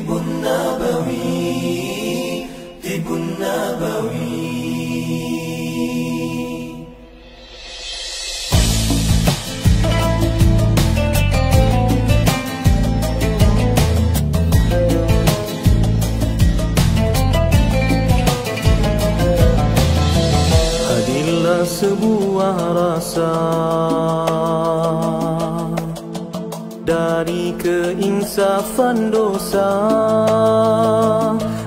Tibun Nabawi. Hadirlah sebuah rasa dari keinsafan dosa,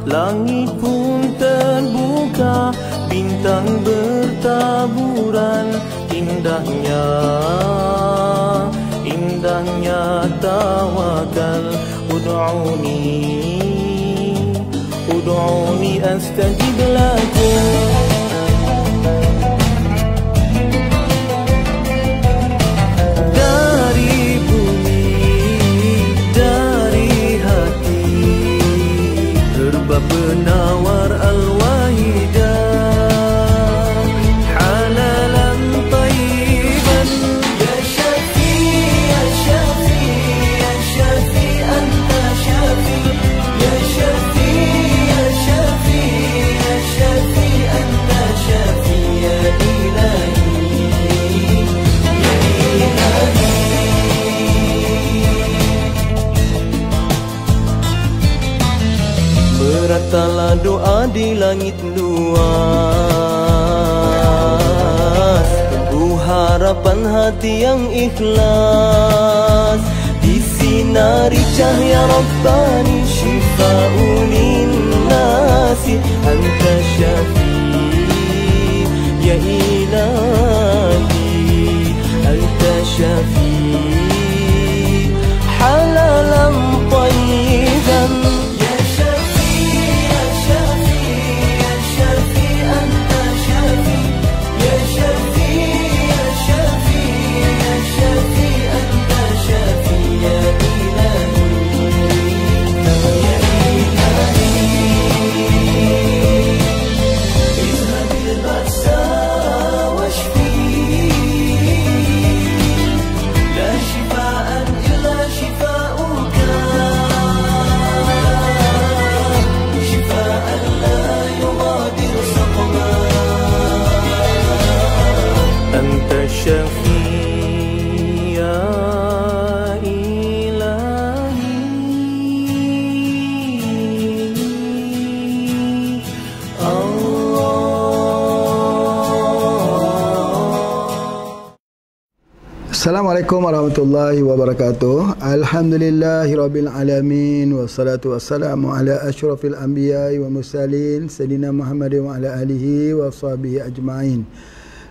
langit pun terbuka, bintang bertaburan, indahnya, indahnya tawakal. Ud'uni astajib lakum. Penawar al-wahidah, halalan tayyiban. Ya Syafi, ya Syafi, ya Syafi, anta Syafi. Ya Syafi, ya Syafi, ya Syafi, anta Syafi. Ya Ilahi, ya Ilahi. Beratalah doa di langit luas, tunggu harapan hati yang ikhlas. Disinari cahaya Rabbani, syifa'un linnasi. Anta Syafi, ya Ilahi, Anta Syafi, halalan tayyiban. Assalamualaikum warahmatullahi wabarakatuh. Alhamdulillahirabbil alamin, wassalatu wassalamu ala asyrafil anbiya'i wa mursalin sayyidina Muhammadin wa ala alihi wa sahbihi ajma'in.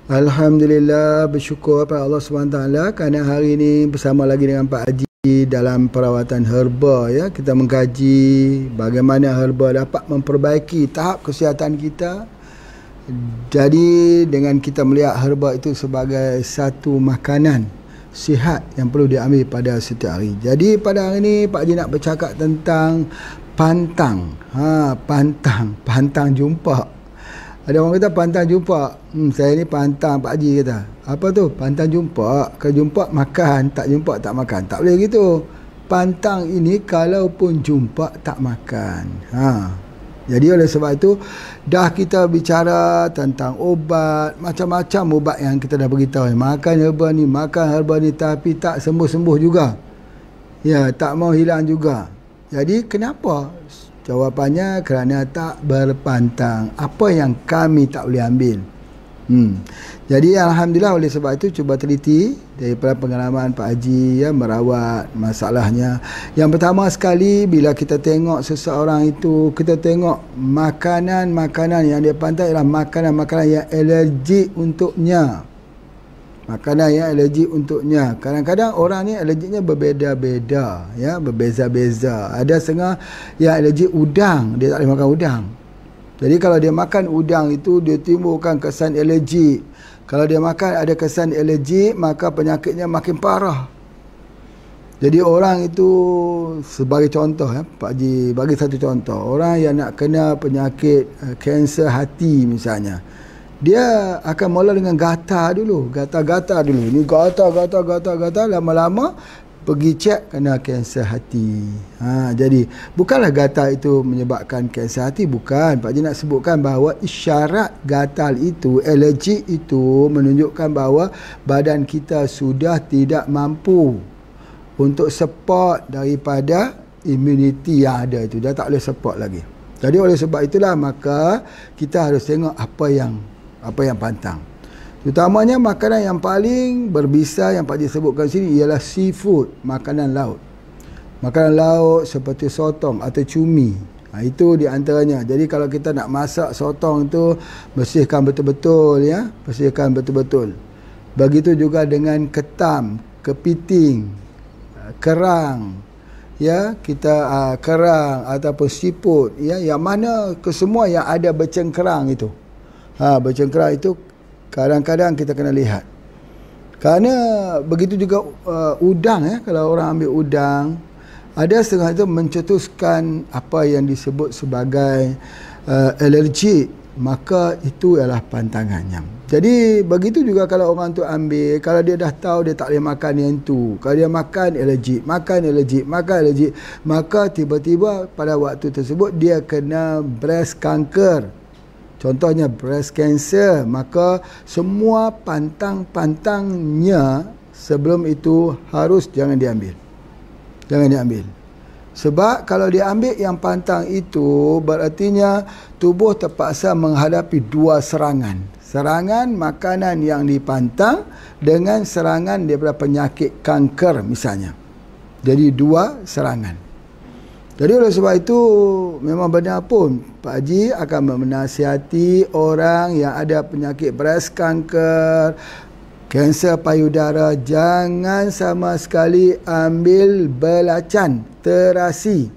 Alhamdulillah, bersyukur kepada Allah SWT kerana hari ini bersama lagi dengan Pak Haji dalam perawatan herba, ya. Kita mengkaji bagaimana herba dapat memperbaiki tahap kesihatan kita. Jadi dengan kita melihat herba itu sebagai satu makanan sihat yang perlu diambil pada setiap hari. Jadi pada hari ini Pak Haji nak bercakap tentang pantang. Pantang jumpa. Ada orang kata pantang jumpa. Saya ni pantang, Pak Haji kata. Apa tu? Pantang jumpa. Kalau jumpa makan, tak jumpa tak makan. Tak boleh gitu. Pantang ini kalaupun jumpa tak makan. Jadi oleh sebab itu dah kita bicara tentang obat, macam-macam obat yang kita dah beritahu. Makan herba ni tapi tak sembuh-sembuh juga. Ya, tak mau hilang juga. Jadi kenapa? Jawapannya kerana tak berpantang. Apa yang kami tak boleh ambil. Jadi alhamdulillah oleh sebab itu cuba teliti daripada pengalaman Pak Haji, ya, merawat masalahnya. Yang pertama sekali, bila kita tengok seseorang itu, kita tengok makanan-makanan yang dia pantai adalah makanan-makanan yang alergik untuknya. Makanan yang alergik untuknya. Kadang-kadang orang ni alergiknya berbeza-beza, ya, berbeza-beza. Ada setengah yang alergik udang, dia tak boleh makan udang. Jadi kalau dia makan udang itu, dia timbulkan kesan alergik. Kalau dia makan ada kesan alergik, maka penyakitnya makin parah. Jadi orang itu, sebagai contoh, ya, Pak Haji bagi satu contoh. Orang yang nak kena penyakit kanser hati misalnya, dia akan mula dengan gatal dulu. Gatal-gatal dulu. Ini gatal. Lama-lama pergi cek kena kanser hati. Jadi bukanlah gatal itu menyebabkan kanser hati, bukan. Pak Haji nak sebutkan bahawa isyarat gatal itu, alergi itu menunjukkan bahawa badan kita sudah tidak mampu untuk support daripada immunity yang ada itu. Dia tak boleh support lagi. Jadi oleh sebab itulah maka kita harus tengok apa yang pantang. Terutamanya makanan yang paling berbisa yang Pak Haji sebutkan sini ialah seafood, makanan laut. Makanan laut seperti sotong atau cumi. Itu di antaranya. Jadi kalau kita nak masak sotong tu, bersihkan betul-betul ya, bersihkan betul-betul. Begitu juga dengan ketam, kepiting, kerang. Ya, kita kerang ataupun siput ya, yang mana kesemua yang ada bercengkerang itu. Bercengkerang itu kadang-kadang kita kena lihat. Kerana begitu juga udang ya, kalau orang ambil udang, ada setengah itu mencetuskan apa yang disebut sebagai alergik, maka itu ialah pantangannya. Jadi begitu juga kalau orang tu ambil, kalau dia dah tahu dia tak boleh makan yang tu, kalau dia makan alergik, maka tiba-tiba pada waktu tersebut dia kena breast cancer. Contohnya breast cancer, maka semua pantang-pantangnya sebelum itu harus jangan diambil. Jangan diambil. Sebab kalau diambil yang pantang itu, berartinya tubuh terpaksa menghadapi dua serangan. Serangan makanan yang dipantang dengan serangan daripada penyakit kanker misalnya. Jadi dua serangan. Jadi oleh sebab itu memang benar pun Pak Haji akan menasihati orang yang ada penyakit breast cancer, kanser payudara, jangan sama sekali ambil belacan, terasi.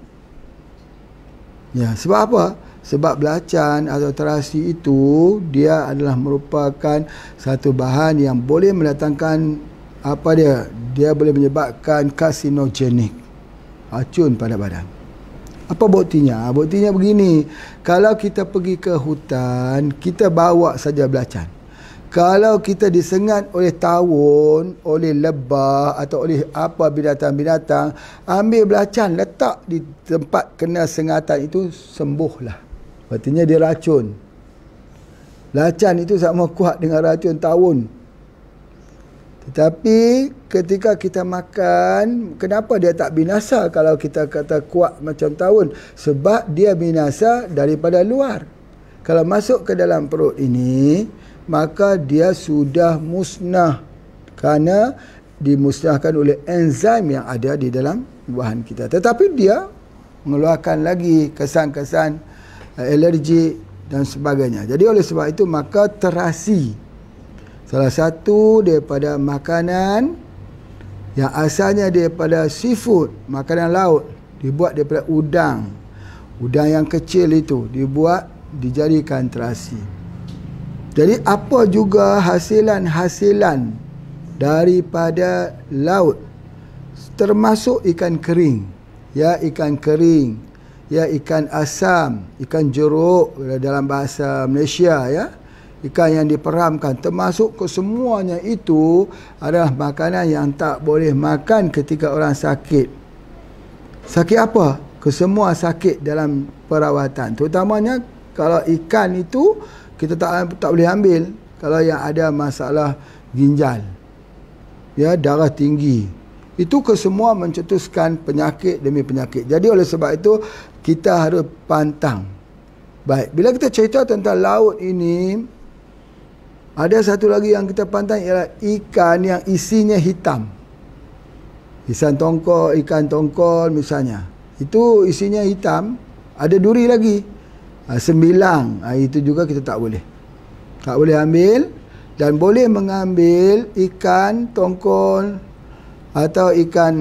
Ya, sebab apa? Sebab belacan atau terasi itu dia adalah merupakan satu bahan yang boleh mendatangkan apa dia? Dia boleh menyebabkan karsinogenik, racun pada badan. Apa buktinya? Buktinya begini, kalau kita pergi ke hutan, kita bawa saja belacan. Kalau kita disengat oleh tawon, oleh lebah atau oleh apa binatang-binatang, ambil belacan, letak di tempat kena sengatan itu, sembuhlah. Artinya dia racun. Belacan itu sama kuat dengan racun tawon. Tetapi ketika kita makan, kenapa dia tak binasa kalau kita kata kuat macam tawon? Sebab dia binasa daripada luar. Kalau masuk ke dalam perut ini, maka dia sudah musnah kerana dimusnahkan oleh enzim yang ada di dalam bahan kita. Tetapi dia mengeluarkan lagi kesan-kesan alergi dan sebagainya. Jadi oleh sebab itu maka terasi, salah satu daripada makanan yang asalnya daripada seafood, makanan laut, dibuat daripada udang. Udang yang kecil itu dibuat, dijadikan terasi. Jadi apa juga hasilan-hasilan daripada laut, termasuk ikan kering. Ya, ikan kering, ya, ikan asam, ikan jeruk dalam bahasa Malaysia ya. Ikan yang diperamkan, termasuk kesemuanya itu adalah makanan yang tak boleh makan ketika orang sakit. Sakit apa? Kesemua sakit dalam perawatan. Terutamanya kalau ikan itu kita tak boleh ambil kalau yang ada masalah ginjal, ya, darah tinggi. Itu kesemua mencetuskan penyakit demi penyakit. Jadi oleh sebab itu kita harus pantang. Baik, bila kita cerita tentang laut ini, ada satu lagi yang kita pantang ialah ikan yang isinya hitam. Ikan tongkol misalnya. Itu isinya hitam, ada duri lagi. Sembilang, itu juga kita tak boleh. Tak boleh ambil. Dan boleh mengambil ikan tongkol atau ikan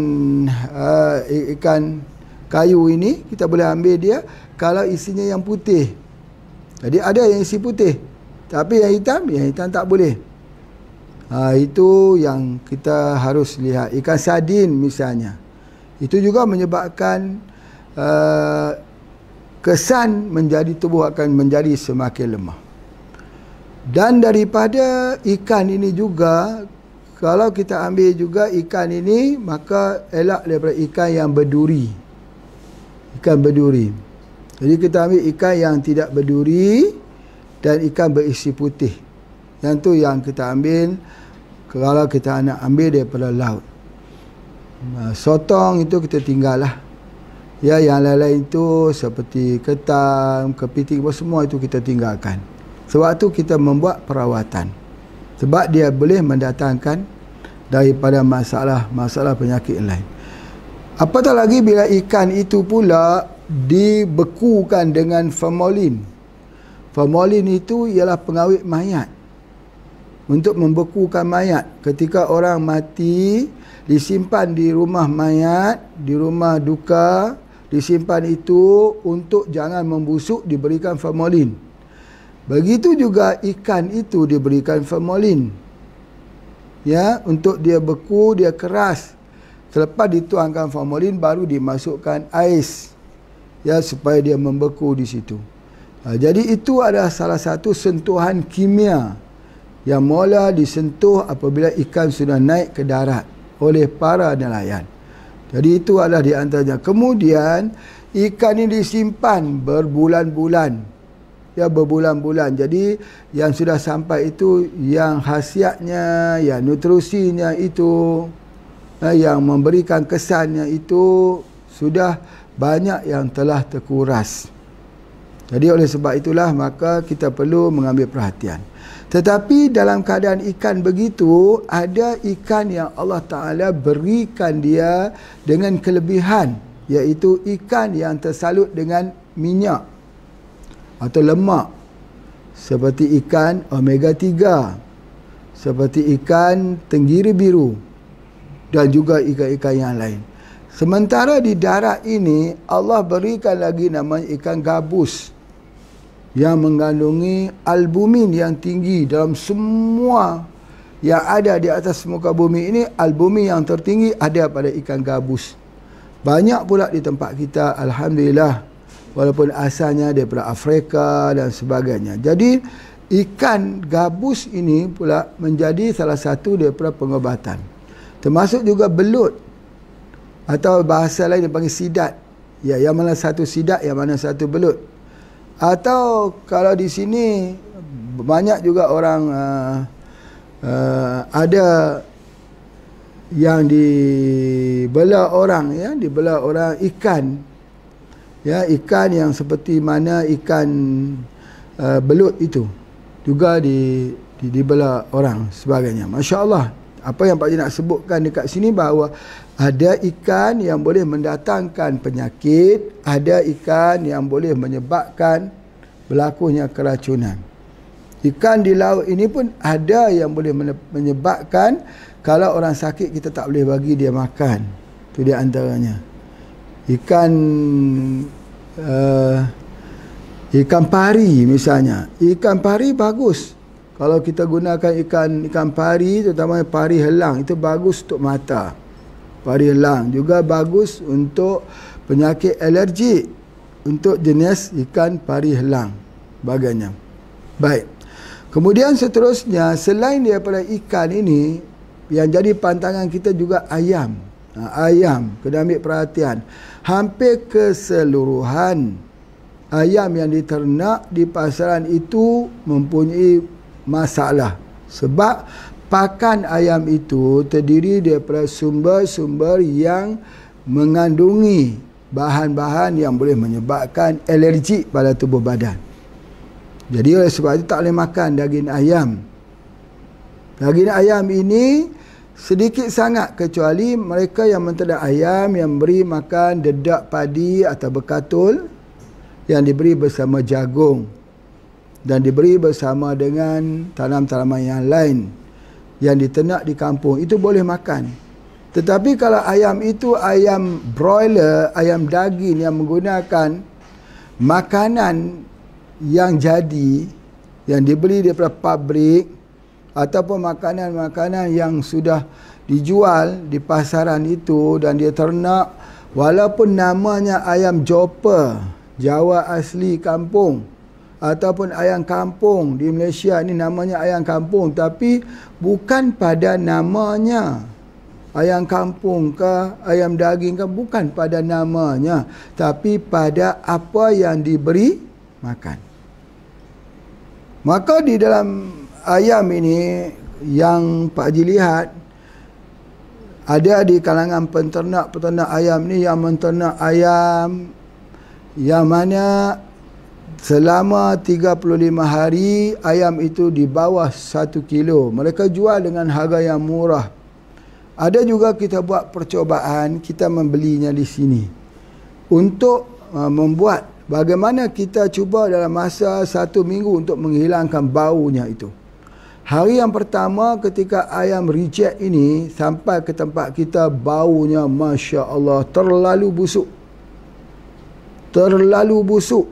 kayu ini, kita boleh ambil dia kalau isinya yang putih. Jadi ada yang isi putih, tapi yang hitam tak boleh. Itu yang kita harus lihat. Ikan sardin misalnya, itu juga menyebabkan kesan menjadi tubuh akan menjadi semakin lemah. Dan daripada ikan ini juga, kalau kita ambil juga ikan ini, maka elak daripada ikan yang berduri. Ikan berduri. Jadi kita ambil ikan yang tidak berduri dan ikan berisi putih. Yang tu yang kita ambil kalau kita nak ambil daripada laut. Sotong itu kita tinggal lah. Ya, yang lain-lain itu seperti ketam, kepiting, semua itu kita tinggalkan. Sebab tu kita membuat perawatan. Sebab dia boleh mendatangkan daripada masalah penyakit lain. Apatah lagi bila ikan itu pula dibekukan dengan formalin. Formalin itu ialah pengawet mayat. Untuk membekukan mayat. Ketika orang mati, disimpan di rumah mayat, di rumah duka, disimpan itu untuk jangan membusuk, diberikan formalin. Begitu juga ikan itu diberikan formalin. Ya, untuk dia beku, dia keras. Selepas dituangkan formalin, baru dimasukkan ais. Ya, supaya dia membeku di situ. Jadi itu adalah salah satu sentuhan kimia yang mula disentuh apabila ikan sudah naik ke darat oleh para nelayan. Jadi itu adalah di antaranya. Kemudian ikan ini disimpan berbulan-bulan. Ya, berbulan-bulan. Jadi yang sudah sampai itu, yang khasiatnya, yang nutrisinya itu, yang memberikan kesannya itu sudah banyak yang telah terkuras. Jadi oleh sebab itulah maka kita perlu mengambil perhatian. Tetapi dalam keadaan ikan begitu, ada ikan yang Allah Ta'ala berikan dia dengan kelebihan, iaitu ikan yang tersalut dengan minyak atau lemak, seperti ikan omega 3, seperti ikan tenggiri biru, dan juga ikan-ikan yang lain. Sementara di darat ini Allah berikan lagi nama ikan gabus yang mengandungi albumin yang tinggi. Dalam semua yang ada di atas muka bumi ini, albumin yang tertinggi ada pada ikan gabus. Banyak pula di tempat kita, alhamdulillah, walaupun asalnya daripada Afrika dan sebagainya. Jadi ikan gabus ini pula menjadi salah satu daripada pengobatan. Termasuk juga belut, atau bahasa lain dipanggil sidat. Ya, yang mana satu sidat, yang mana satu belut. Atau kalau di sini banyak juga orang ada yang dibelah orang, ya, dibelah orang ikan. Ya, ikan yang seperti mana ikan belut itu juga dibelah orang sebagainya. Masya-Allah. Apa yang Pak Haji nak sebutkan dekat sini bahawa ada ikan yang boleh mendatangkan penyakit, ada ikan yang boleh menyebabkan berlakunya keracunan. Ikan di laut ini pun ada yang boleh menyebabkan kalau orang sakit kita tak boleh bagi dia makan. Itu di antaranya. Ikan pari misalnya. Ikan pari bagus. Kalau kita gunakan ikan pari, terutama pari helang, itu bagus untuk mata. Pari helang juga bagus untuk penyakit alergik, untuk jenis ikan pari helang bagainya. Baik. Kemudian seterusnya, selain daripada ikan ini, yang jadi pantangan kita juga ayam. Ayam, kena ambil perhatian. Hampir keseluruhan ayam yang diternak di pasaran itu mempunyai masalah. Sebab pakan ayam itu terdiri daripada sumber-sumber yang mengandungi bahan-bahan yang boleh menyebabkan alergik pada tubuh badan. Jadi oleh sebab itu tak boleh makan daging ayam. Daging ayam ini sedikit sangat, kecuali mereka yang menternak ayam yang beri makan dedak padi atau bekatul yang diberi bersama jagung dan diberi bersama dengan tanam-tanaman yang lain yang diternak di kampung, itu boleh makan. Tetapi kalau ayam itu ayam broiler, ayam daging yang menggunakan makanan yang jadi, yang dibeli daripada pabrik, ataupun makanan-makanan yang sudah dijual di pasaran itu dan dia ternak, walaupun namanya ayam joper, Jawa asli kampung, ataupun ayam kampung. Di Malaysia ni namanya ayam kampung, tapi bukan pada namanya. Ayam kampung ke, ayam daging ke, bukan pada namanya, tapi pada apa yang diberi makan. Maka di dalam ayam ini yang Pak Haji lihat, ada di kalangan peternak ayam ni yang menternak ayam yang mana selama 35 hari ayam itu di bawah 1 kilo. Mereka jual dengan harga yang murah. Ada juga kita buat percobaan, kita membelinya di sini untuk membuat bagaimana kita cuba dalam masa 1 minggu untuk menghilangkan baunya itu. Hari yang pertama ketika ayam reject ini sampai ke tempat kita, baunya Masya Allah terlalu busuk. Terlalu busuk.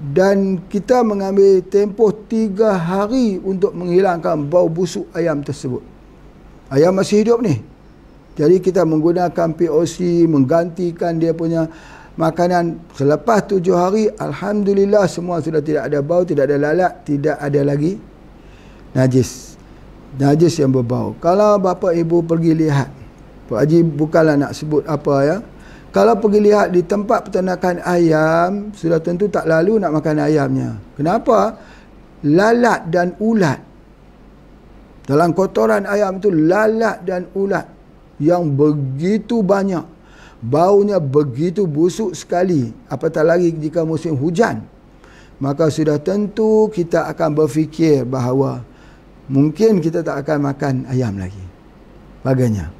Dan kita mengambil tempoh 3 hari untuk menghilangkan bau busuk ayam tersebut. Ayam masih hidup ni. Jadi kita menggunakan POC, menggantikan dia punya makanan. Selepas 7 hari, Alhamdulillah semua sudah tidak ada bau, tidak ada lalat, tidak ada lagi najis yang berbau. Kalau bapa ibu pergi lihat, Pak Haji bukanlah nak sebut apa ya, kalau pergi lihat di tempat peternakan ayam, sudah tentu tak lalu nak makan ayamnya. Kenapa? Lalat dan ulat. Dalam kotoran ayam itu lalat dan ulat yang begitu banyak. Baunya begitu busuk sekali, apatah lagi jika musim hujan. Maka sudah tentu kita akan berfikir bahawa mungkin kita tak akan makan ayam lagi. Bagainya.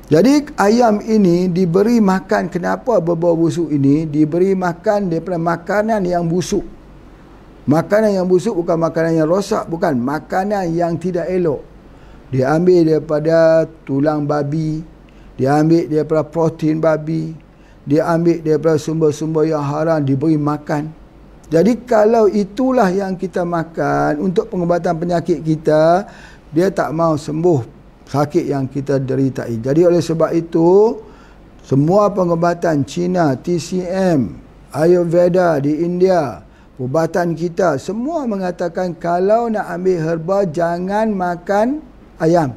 Jadi ayam ini diberi makan, kenapa berbau busuk ini? Diberi makan daripada makanan yang busuk. Makanan yang busuk bukan makanan yang rosak, bukan. Makanan yang tidak elok. Dia ambil daripada tulang babi, dia ambil daripada protein babi, dia ambil daripada sumber-sumber yang haram, diberi makan. Jadi kalau itulah yang kita makan untuk pengobatan penyakit kita, dia tak mau sembuh sakit yang kita deritai. Jadi oleh sebab itu, semua pengobatan Cina, TCM, Ayurveda di India, perubatan kita, semua mengatakan kalau nak ambil herba, jangan makan ayam.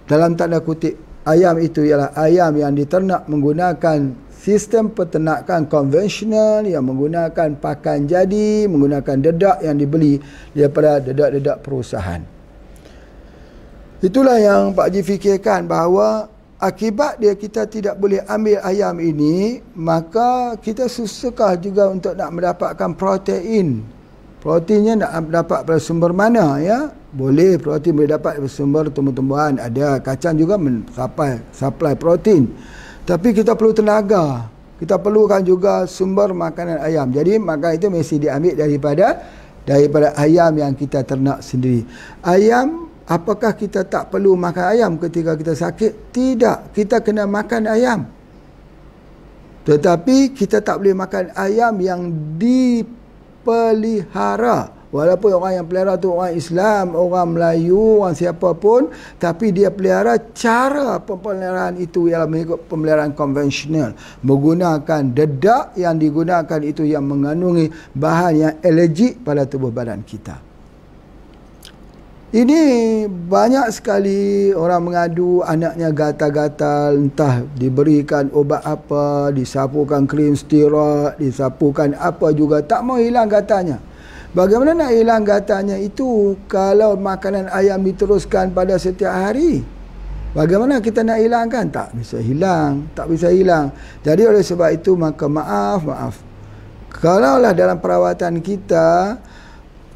Dalam tanda kutip, ayam itu ialah ayam yang diternak menggunakan sistem peternakan konvensional yang menggunakan pakan jadi, menggunakan dedak yang dibeli daripada dedak-dedak perusahaan. Itulah yang Pak Haji fikirkan bahawa akibat dia kita tidak boleh ambil ayam ini, maka kita susah juga untuk nak mendapatkan protein. Proteinnya nak dapat dari sumber mana ya? Boleh protein boleh dapat dari sumber tumbuh-tumbuhan, ada kacang juga supply protein. Tapi kita perlu tenaga. Kita perlukan juga sumber makanan ayam. Jadi maka itu mesti diambil daripada ayam yang kita ternak sendiri. Ayam, apakah kita tak perlu makan ayam ketika kita sakit? Tidak. Kita kena makan ayam. Tetapi kita tak boleh makan ayam yang dipelihara. Walaupun orang yang pelihara tu orang Islam, orang Melayu, orang siapa pun, tapi dia pelihara, cara pemeliharaan itu ialah mengikut pemeliharaan konvensional, menggunakan dedak yang digunakan itu yang mengandungi bahan yang alergik pada tubuh badan kita. Ini banyak sekali orang mengadu anaknya gatal-gatal, entah diberikan obat apa, disapukan krim steroid, disapukan apa juga, tak mau hilang gatalnya. Bagaimana nak hilang gatalnya itu kalau makanan ayam diteruskan pada setiap hari? Bagaimana kita nak hilangkan? Tak bisa hilang, tak bisa hilang. Jadi oleh sebab itu maka maaf. Kalaulah dalam perawatan kita,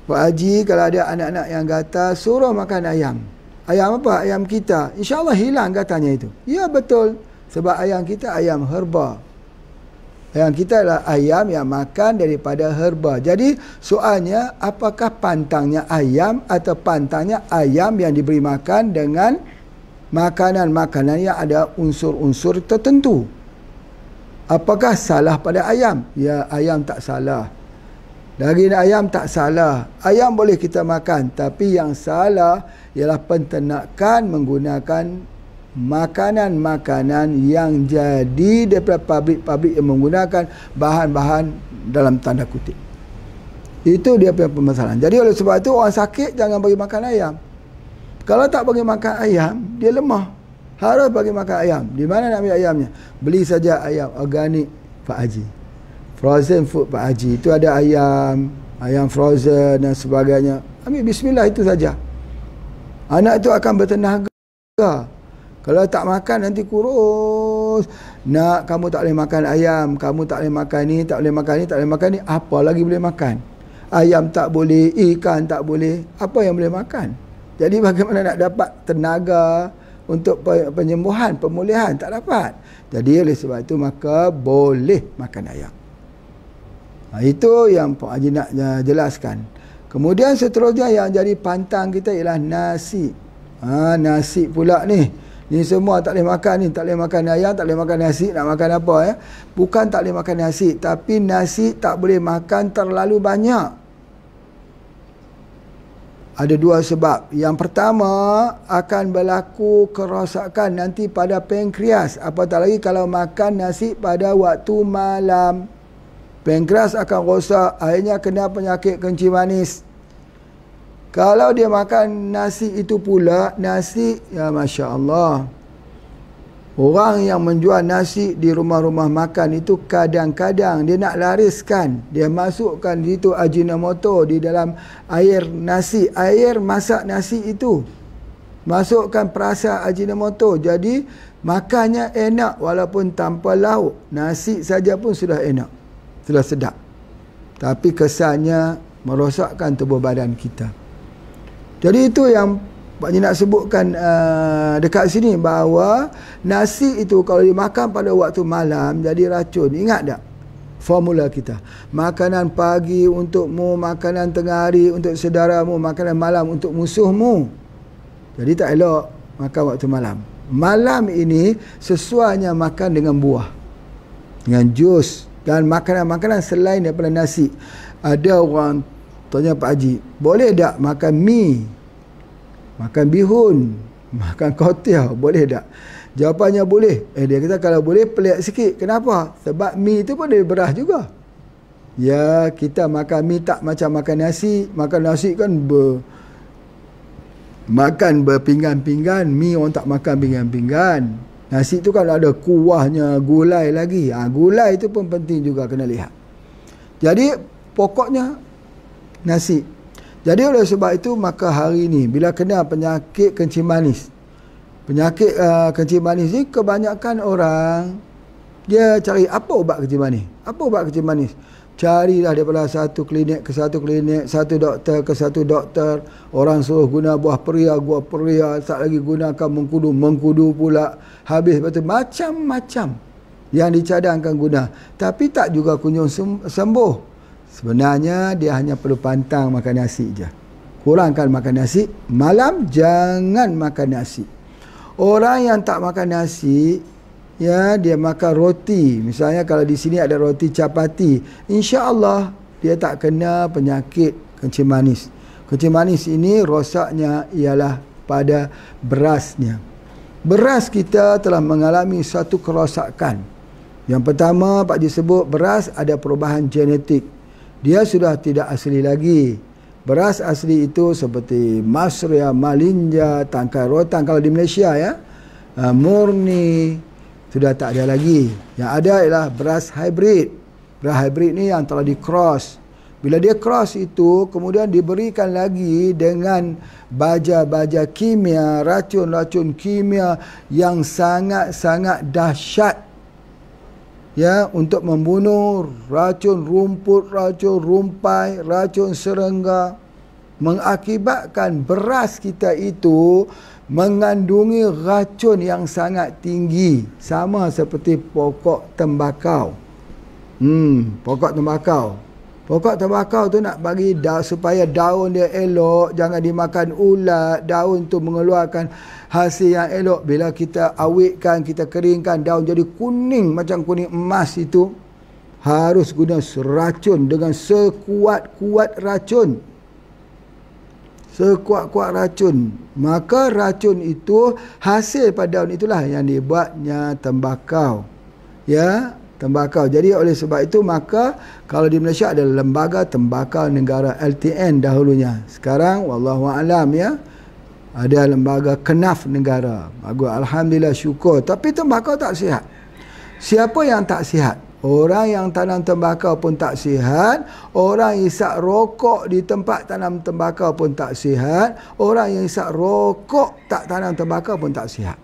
Pak Haji, kalau ada anak-anak yang gatal, suruh makan ayam. Ayam apa? Ayam kita. InsyaAllah hilang gatalnya itu. Ya betul. Sebab ayam kita ayam herba. Ayam kita adalah ayam yang makan daripada herba. Jadi soalnya, apakah pantangnya ayam atau pantangnya ayam yang diberi makan dengan makanan-makanan yang ada unsur-unsur tertentu? Apakah salah pada ayam? Ya, ayam tak salah. Daging ayam tak salah. Ayam boleh kita makan. Tapi yang salah ialah penternakan menggunakan makanan-makanan yang jadi daripada pabrik-pabrik yang menggunakan bahan-bahan dalam tanda kutip. Itu dia punya permasalahan. Jadi oleh sebab itu orang sakit jangan bagi makan ayam. Kalau tak bagi makan ayam, dia lemah. Harus bagi makan ayam. Di mana nak ambil ayamnya? Beli saja ayam organik Pak Haji. Frozen food Pak Haji. Itu ada ayam frozen dan sebagainya. Ambil bismillah itu saja. Anak itu akan bertenaga. Kalau tak makan nanti kurus. Nak, kamu tak boleh makan ayam, kamu tak boleh makan ni, tak boleh makan ni, tak boleh makan ni. Apa lagi boleh makan? Ayam tak boleh, ikan tak boleh. Apa yang boleh makan? Jadi bagaimana nak dapat tenaga untuk penyembuhan, pemulihan? Tak dapat. Jadi oleh sebab itu maka boleh makan ayam. Itu yang Pak Haji nak jelaskan. Kemudian seterusnya yang jadi pantang kita ialah nasi. Nasi pula ni. Ni semua tak boleh makan ni. Tak boleh makan ayam, tak boleh makan nasi. Nak makan apa ya? Bukan tak boleh makan nasi. Tapi nasi tak boleh makan terlalu banyak. Ada dua sebab. Yang pertama, akan berlaku kerosakan nanti pada pankreas. Apatah lagi kalau makan nasi pada waktu malam. Pankreas akan rosak, akhirnya kena penyakit kencing manis. Kalau dia makan nasi itu pula, nasi, ya Masya Allah. Orang yang menjual nasi di rumah-rumah makan itu kadang-kadang dia nak lariskan. Dia masukkan itu ajinomoto di dalam air nasi, air masak nasi itu. Masukkan perasa ajinomoto. Jadi makannya enak walaupun tanpa lauk. Nasi saja pun sudah enak. Sudah sedap. Tapi kesannya merosakkan tubuh badan kita. Jadi itu yang Pak Haji nak sebutkan dekat sini, bahawa nasi itu kalau dimakan pada waktu malam jadi racun. Ingat tak formula kita? Makanan pagi untukmu, makanan tengah hari untuk saudaramu, makanan malam untuk musuhmu. Jadi tak elok makan waktu malam. Malam ini sesuainya makan dengan buah, dengan jus dan makanan-makanan selain daripada nasi. Ada orang tanya Pak Haji, boleh tak makan mi, makan bihun, makan kotiau, boleh tak? Jawapannya boleh. Dia kata kalau boleh pelik sikit. Kenapa? Sebab mi itu pun dari beras juga. Ya, kita makan mi tak macam makan nasi. Makan nasi kan makan berpinggan-pinggan. Mi orang tak makan pinggan-pinggan. Nasi tu kan ada kuahnya, gulai lagi. Gulai itu pun penting juga kena lihat. Jadi pokoknya nasi. Jadi oleh sebab itu maka hari ini bila kena penyakit kencing manis, penyakit kencing manis ni kebanyakan orang dia cari apa ubat kencing manis. Apa ubat kencing manis? Carilah daripada satu klinik ke satu klinik, satu doktor ke satu doktor. Orang suruh guna buah peria, tak lagi gunakan mengkudu pula. Habis betul macam-macam yang dicadangkan guna. Tapi tak juga kunjung sembuh. Sebenarnya dia hanya perlu pantang makan nasi je. Kurangkan makan nasi. Malam jangan makan nasi. Orang yang tak makan nasi, ya, dia makan roti. Misalnya kalau di sini ada roti capati, insya-Allah dia tak kena penyakit kencing manis. Kencing manis ini rosaknya ialah pada berasnya. Beras kita telah mengalami satu kerosakan. Yang pertama Pak Haji sebut beras ada perubahan genetik. Dia sudah tidak asli lagi. Beras asli itu seperti Masria, Malinja, Tangkai Rotan kalau di Malaysia ya. Murni sudah tak ada lagi. Yang ada ialah beras hybrid. Beras hybrid ni yang telah di-cross. Bila dia cross itu, kemudian diberikan lagi dengan baja-baja kimia, racun-racun kimia yang sangat-sangat dahsyat. Ya, untuk membunuh racun rumput, racun rumpai, racun serangga. Mengakibatkan beras kita itu mengandungi racun yang sangat tinggi. Sama seperti pokok tembakau. Pokok tembakau. Pokok tembakau tu nak bagi supaya daun dia elok, jangan dimakan ulat. Daun tu mengeluarkan hasil yang elok. Bila kita awetkan, kita keringkan, daun jadi kuning macam kuning emas itu, harus guna racun dengan sekuat-kuat racun. Sekuat-kuat racun. Maka racun itu, hasil pada daun itulah yang dibuatnya tembakau. Ya, tembakau. Jadi oleh sebab itu maka kalau di Malaysia ada Lembaga Tembakau Negara LTN dahulunya. Sekarang wallahu alam ya, ada lembaga KNAF negara. Bagus, alhamdulillah, syukur. Tapi tembakau tak sihat. Siapa yang tak sihat? Orang yang tanam tembakau pun tak sihat. Orang yang isap rokok di tempat tanam tembakau pun tak sihat. Orang yang isap rokok tak tanam tembakau pun tak sihat.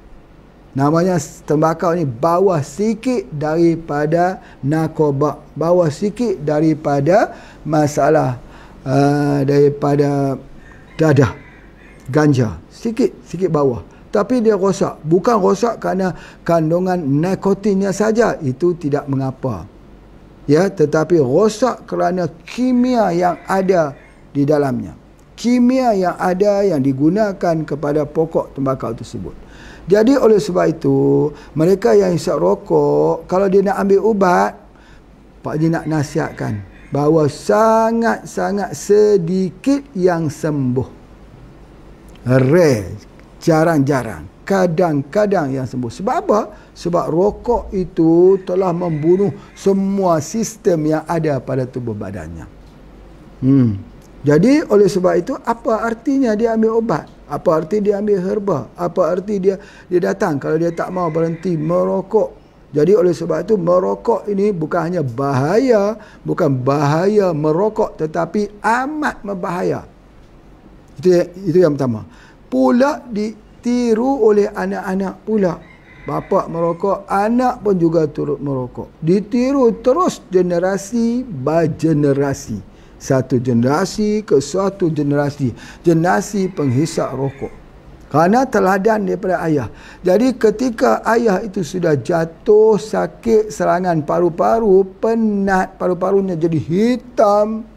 Namanya tembakau ni bawah sikit daripada narkoba, bawah sikit daripada masalah daripada dadah, ganja, sikit bawah. Tapi dia rosak. Bukan rosak kerana kandungan nikotinnya saja, itu tidak mengapa. Ya, tetapi rosak kerana kimia yang ada di dalamnya. Kimia yang ada yang digunakan kepada pokok tembakau tersebut. Jadi oleh sebab itu, mereka yang isap rokok, kalau dia nak ambil ubat, Pak Haji nak nasihatkan bahawa sangat-sangat sedikit yang sembuh. Rare, jarang-jarang, kadang-kadang yang sembuh. Sebab apa? Sebab rokok itu telah membunuh semua sistem yang ada pada tubuh badannya. Jadi oleh sebab itu, apa artinya dia ambil ubat? Apa arti dia ambil herba? Apa arti dia datang kalau dia tak mau berhenti merokok? Jadi oleh sebab itu, merokok ini bukan hanya bahaya, bukan bahaya merokok, tetapi amat membahaya. Itu yang pertama. Pula ditiru oleh anak-anak pula. Bapa merokok, anak pun juga turut merokok. Ditiru terus generasi bergenerasi. Satu generasi ke suatu generasi penghisap rokok. Kerana teladan daripada ayah. Jadi ketika ayah itu sudah jatuh sakit serangan paru-paru, penat, paru-parunya jadi hitam,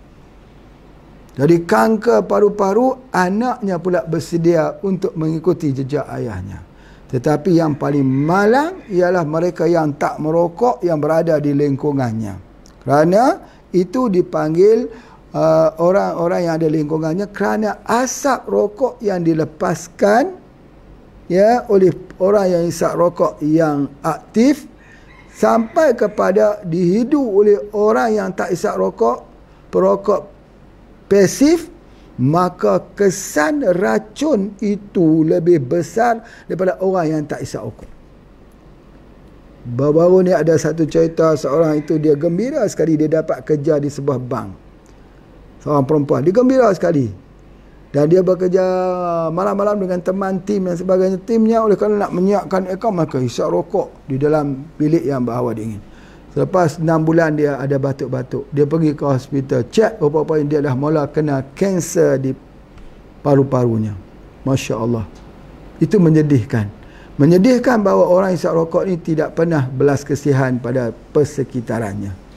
jadi kanker paru-paru, anaknya pula bersedia untuk mengikuti jejak ayahnya. Tetapi yang paling malang ialah mereka yang tak merokok, yang berada di lingkungannya. Kerana itu dipanggil orang-orang yang ada lingkungannya, kerana asap rokok yang dilepaskan ya oleh orang yang isap rokok yang aktif sampai kepada dihidu oleh orang yang tak isap rokok, perokok pasif, maka kesan racun itu lebih besar daripada orang yang tak isap rokok. Baru-baru ni ada satu cerita, seorang itu dia gembira sekali dia dapat kerja di sebuah bank. Seorang perempuan, dia gembira sekali. Dan dia bekerja malam-malam dengan teman tim dan sebagainya. Timnya oleh kerana nak menyiapkan akaun, maka hisap rokok di dalam bilik yang berhawa dingin. Selepas 6 bulan dia ada batuk-batuk. Dia pergi ke hospital, cek rupa-rupanya dia dah mula kena kanser di paru-parunya. Masya Allah. Itu menyedihkan. Menyedihkan bahawa orang hisap rokok ni tidak pernah belas kasihan pada persekitarannya.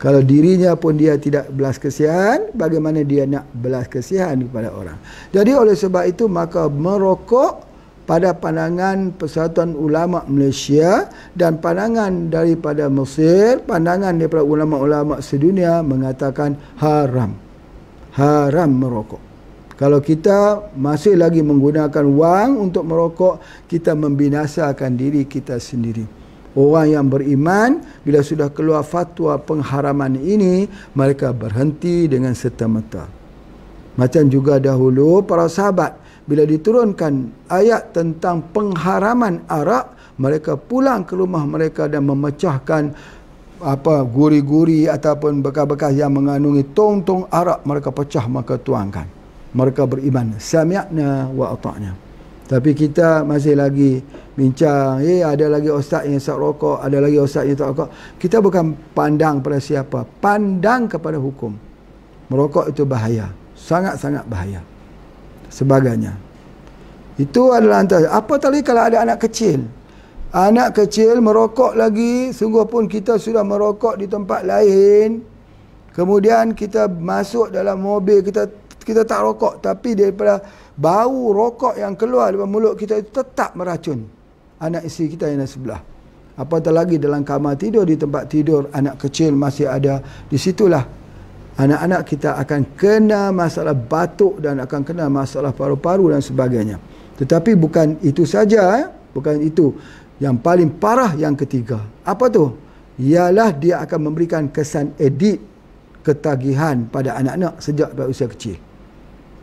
Kalau dirinya pun dia tidak belas kasihan, bagaimana dia nak belas kasihan kepada orang? Jadi oleh sebab itu, maka merokok pada pandangan Persatuan Ulama Malaysia dan pandangan daripada Mesir, pandangan daripada ulama-ulama sedunia mengatakan haram. Haram merokok. Kalau kita masih lagi menggunakan wang untuk merokok, kita membinasakan diri kita sendiri. Orang yang beriman, bila sudah keluar fatwa pengharaman ini, mereka berhenti dengan serta-merta. Macam juga dahulu para sahabat, bila diturunkan ayat tentang pengharaman arak, mereka pulang ke rumah mereka dan memecahkan guri-guri ataupun bekas-bekas yang mengandungi tong-tong arak, mereka pecah, maka tuangkan. Mereka beriman, sami'na wa ata'na. Tapi kita masih lagi bincang, ada lagi ustaz yang isap rokok, ada lagi ustaz yang tak rokok. Kita bukan pandang pada siapa, pandang kepada hukum. Merokok itu bahaya, sangat-sangat bahaya. Sebagainya. Itu adalah antara. Apa tadi kalau ada anak kecil? Anak kecil merokok lagi, sungguh pun kita sudah merokok di tempat lain. Kemudian kita masuk dalam mobil, kita tak rokok, tapi daripada bau rokok yang keluar dari mulut kita itu tetap meracun anak isteri kita yang ada sebelah. Apatah lagi dalam kamar tidur, di tempat tidur anak kecil masih ada, di situlah anak-anak kita akan kena masalah batuk dan akan kena masalah paru-paru dan sebagainya. Tetapi bukan itu saja, bukan itu. Yang paling parah yang ketiga. Apa tu? ialah dia akan memberikan kesan edik ketagihan pada anak-anak sejak pada usia kecil.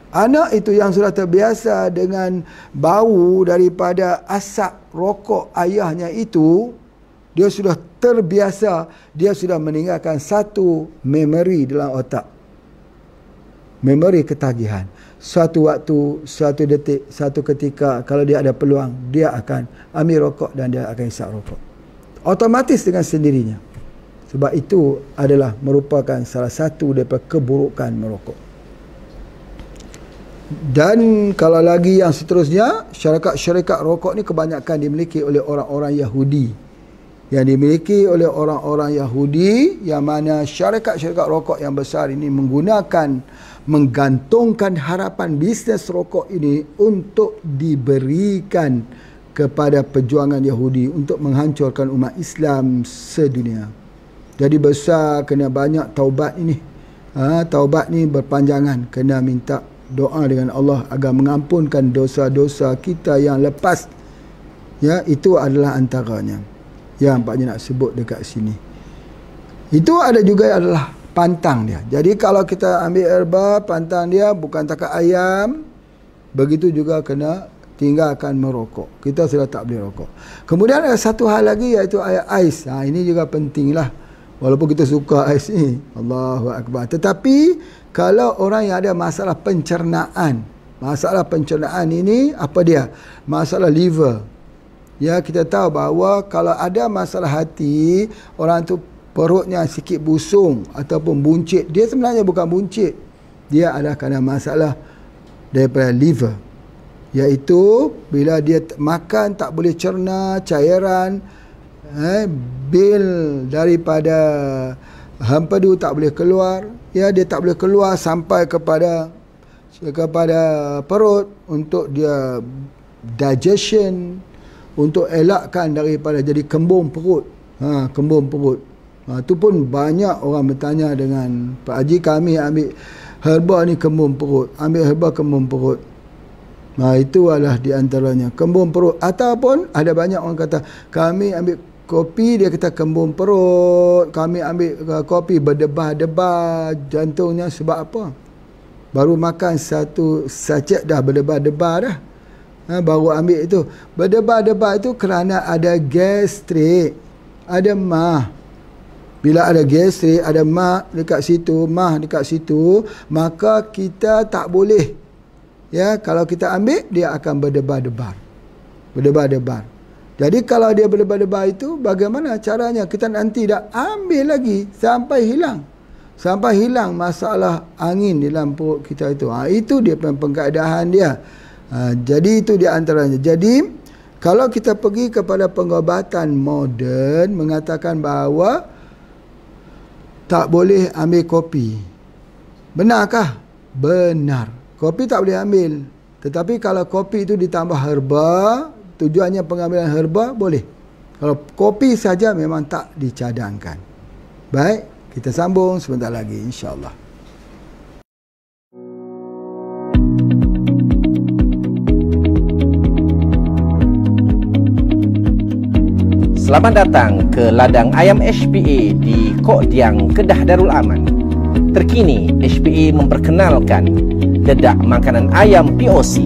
Anak itu yang sudah terbiasa dengan bau daripada asap rokok ayahnya itu, dia sudah terbiasa, dia sudah meninggalkan satu memori dalam otak. Memori ketagihan. Suatu waktu, suatu detik, satu ketika, kalau dia ada peluang, dia akan ambil rokok dan dia akan hisap rokok. Otomatis dengan sendirinya. Sebab itu adalah merupakan salah satu daripada keburukan merokok. Dan kalau lagi yang seterusnya, syarikat rokok ni kebanyakan dimiliki oleh orang-orang Yahudi. Yang dimiliki oleh orang-orang Yahudi, yang mana syarikat rokok yang besar ini menggantungkan harapan bisnes rokok ini untuk diberikan kepada perjuangan Yahudi untuk menghancurkan umat Islam sedunia. Jadi besar, kena banyak taubat ini. Taubat ni berpanjangan, kena minta doa dengan Allah agar mengampunkan dosa-dosa kita yang lepas. Ya, itu adalah antaranya yang Pak Haji nak sebut dekat sini. Itu ada juga adalah pantang dia. Jadi kalau kita ambil herba, pantang dia bukan takat ayam, begitu juga kena tinggalkan merokok. Kita sudah tak boleh rokok. Kemudian ada satu hal lagi, iaitu ais. Ini juga pentinglah. Walaupun kita suka ais ni, Allahu Akbar. Tetapi kalau orang yang ada masalah pencernaan, masalah pencernaan ini apa dia? Masalah liver. Ya, kita tahu bahawa kalau ada masalah hati, orang tu perutnya sikit busung ataupun buncit, dia sebenarnya bukan buncit. Dia adalah kerana masalah daripada liver. Iaitu bila dia makan tak boleh cerna cairan, bil daripada hempedu tak boleh keluar, ya, dia tak boleh keluar sampai kepada perut untuk dia digestion, untuk elakkan daripada jadi kembung perut. Kembung perut. Itu pun banyak orang bertanya dengan Pak Haji, kami ambil herba ni kembung perut, ambil herba kembung perut. Itu adalah di antaranya kembung perut. Ataupun ada banyak orang kata kami ambil kopi, dia kata kembung perut. Kami ambil kopi berdebar-debar jantungnya. Sebab apa? Baru makan satu sachet dah berdebar-debar dah. Baru ambil itu. Berdebar-debar itu kerana ada gastrik, ada mah. Bila ada gastrik, ada mah dekat situ, maka kita tak boleh. Ya, kalau kita ambil, dia akan berdebar-debar. Berdebar-debar. Jadi kalau dia berdebar-debar itu, bagaimana caranya? Kita nanti dah ambil lagi sampai hilang. Sampai hilang masalah angin dalam perut kita itu. Itu dia pengkaedahan dia. Jadi itu di antaranya. Jadi kalau kita pergi kepada pengobatan moden, mengatakan bahawa tak boleh ambil kopi. Benarkah? Benar. Kopi tak boleh ambil. Tetapi kalau kopi itu ditambah herba, tujuannya pengambilan herba, boleh. Kalau kopi saja memang tak dicadangkan. Baik, kita sambung sebentar lagi insya-Allah. Selamat datang ke ladang ayam HPA di Kok Diang, Kedah Darul Aman. Terkini, HPA memperkenalkan dedak makanan ayam POC.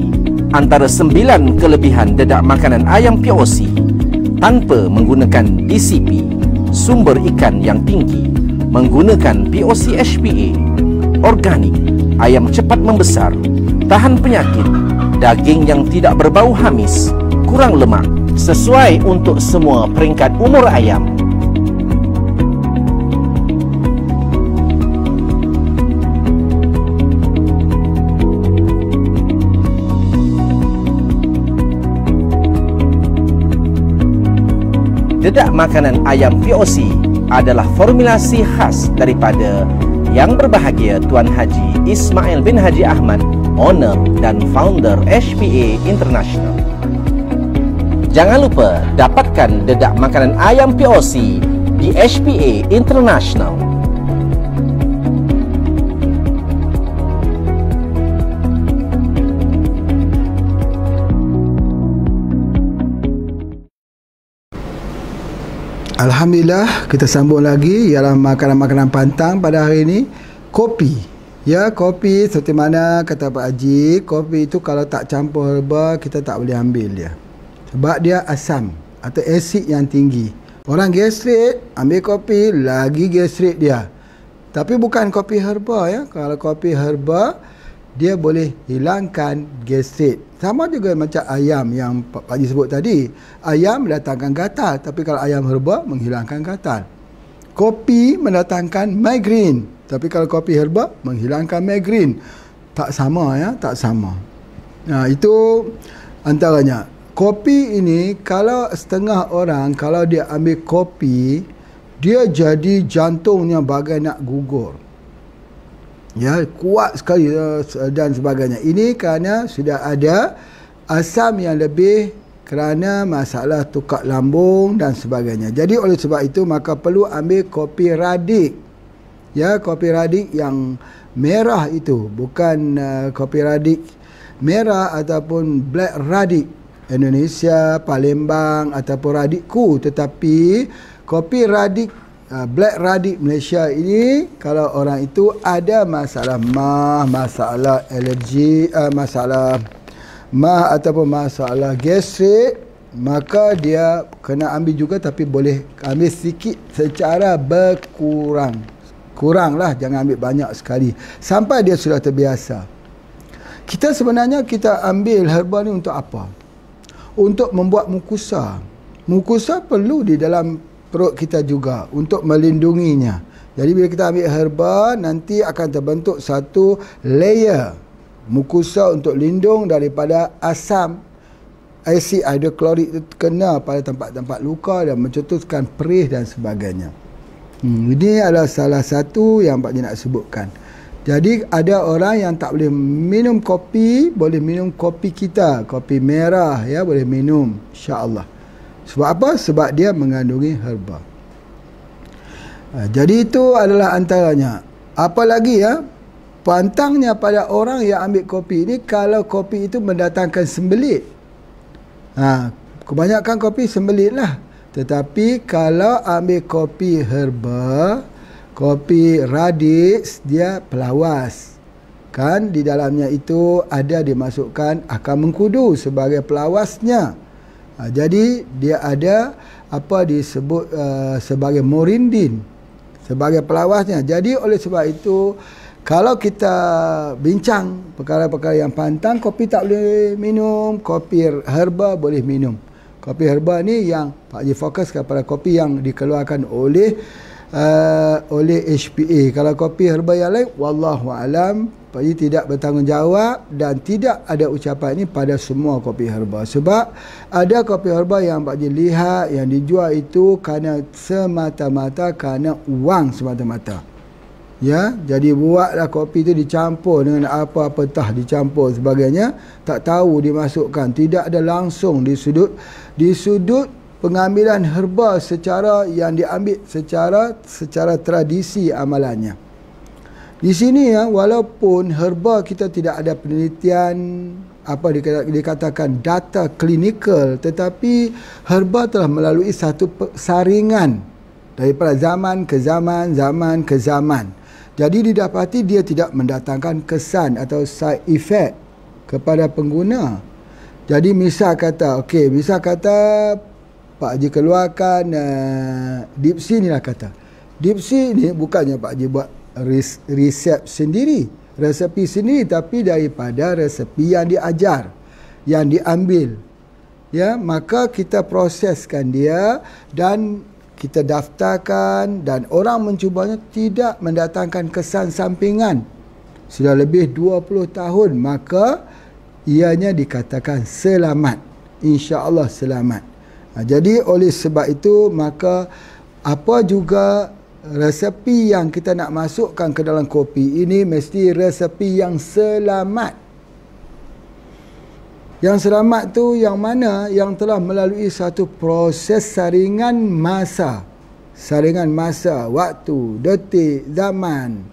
Antara 9 kelebihan dedak makanan ayam POC tanpa menggunakan DCP, sumber ikan yang tinggi, menggunakan POC HPA, organik, ayam cepat membesar, tahan penyakit, daging yang tidak berbau hamis, kurang lemak, sesuai untuk semua peringkat umur ayam. Dedak makanan ayam POC adalah formulasi khas daripada Yang Berbahagia Tuan Haji Ismail bin Haji Ahmad, owner dan founder HPA International. Jangan lupa dapatkan dedak makanan ayam POC di HPA International. Alhamdulillah, kita sambung lagi ialah makanan-makanan pantang pada hari ini. Kopi. Ya, kopi seperti mana kata Pak Haji, kopi itu kalau tak campur herba kita tak boleh ambil dia. Sebab dia asam atau asid yang tinggi. Orang gastrik ambil kopi lagi gastrik dia. Tapi bukan kopi herba ya. Kalau kopi herba dia boleh hilangkan gastrik. Sama juga macam ayam yang Pak Haji sebut tadi. Ayam mendatangkan gatal, tapi kalau ayam herba menghilangkan gatal. Kopi mendatangkan migraine, tapi kalau kopi herba menghilangkan migraine. Tak sama ya, tak sama. Nah, itu antaranya. Kopi ini kalau setengah orang kalau dia ambil kopi, dia jadi jantungnya bagai nak gugur. Ya, kuat sekali dan sebagainya. Ini kerana sudah ada asam yang lebih kerana masalah tukar lambung dan sebagainya. Jadi oleh sebab itu maka perlu ambil kopi radik. Ya, kopi radik yang merah itu, bukan kopi radik merah ataupun black radik Indonesia, Palembang ataupun radikku, tetapi kopi radik black radik Malaysia ini kalau orang itu ada masalah masalah alergi, masalah ataupun masalah gastrik, maka dia kena ambil juga, tapi boleh ambil sedikit secara berkurang. Kuranglah, jangan ambil banyak sekali sampai dia sudah terbiasa. Kita sebenarnya kita ambil herba ni untuk apa? Untuk membuat mukusa. Mukusa perlu di dalam perut kita juga untuk melindunginya. Jadi bila kita ambil herba, nanti akan terbentuk satu layer mukusa untuk lindung daripada asam asid hidroklorik itu kena pada tempat-tempat luka dan mencetuskan perih dan sebagainya. Ini adalah salah satu yang Pak Haji nak sebutkan. Jadi ada orang yang tak boleh minum kopi, boleh minum kopi kita, kopi merah ya, boleh minum insya-Allah. Sebab apa? Sebab dia mengandungi herba. Jadi itu adalah antaranya. Apa lagi ya? Pantangnya pada orang yang ambil kopi ini kalau kopi itu mendatangkan sembelit. Kebanyakan kopi sembelit lah. Tetapi kalau ambil kopi herba, kopi radix, dia pelawas. Kan di dalamnya itu ada dimasukkan akar mengkudu sebagai pelawasnya. Jadi dia ada apa disebut sebagai morindin sebagai pelawasnya. Jadi oleh sebab itu kalau kita bincang perkara-perkara yang pantang, kopi tak boleh minum, kopi herba boleh minum. Kopi herba ni yang Pak Haji fokus kepada kopi yang dikeluarkan oleh HPA. Kalau kopi herba yang lain, wallahu alam, Pak Haji tidak bertanggungjawab dan tidak ada ucapan ini pada semua kopi herba. Sebab ada kopi herba yang Pak Haji lihat yang dijual itu kerana semata-mata kerana wang semata-mata. Ya, jadi buatlah kopi itu dicampur dengan apa-apa tah dicampur sebagainya, tak tahu dimasukkan, tidak ada langsung di sudut pengambilan herba secara yang diambil secara tradisi amalannya. Di sini ya, walaupun herba kita tidak ada penelitian apa dikatakan data klinikal, tetapi herba telah melalui satu saringan daripada zaman ke zaman. Jadi didapati dia tidak mendatangkan kesan atau side effect kepada pengguna. Jadi misal kata Pak Haji keluarkan Dipsy ni lah kata. Dipsy ni bukannya Pak Haji buat resepi sendiri, tapi daripada resepi yang diajar, yang diambil. Ya, maka kita proseskan dia dan kita daftarkan dan orang mencubanya tidak mendatangkan kesan sampingan. Sudah lebih 20 tahun, maka ianya dikatakan selamat. InsyaAllah selamat. Jadi oleh sebab itu, maka apa juga resepi yang kita nak masukkan ke dalam kopi ini mesti resepi yang selamat. Yang selamat tu yang mana? Yang telah melalui satu proses saringan masa, waktu, detik, zaman.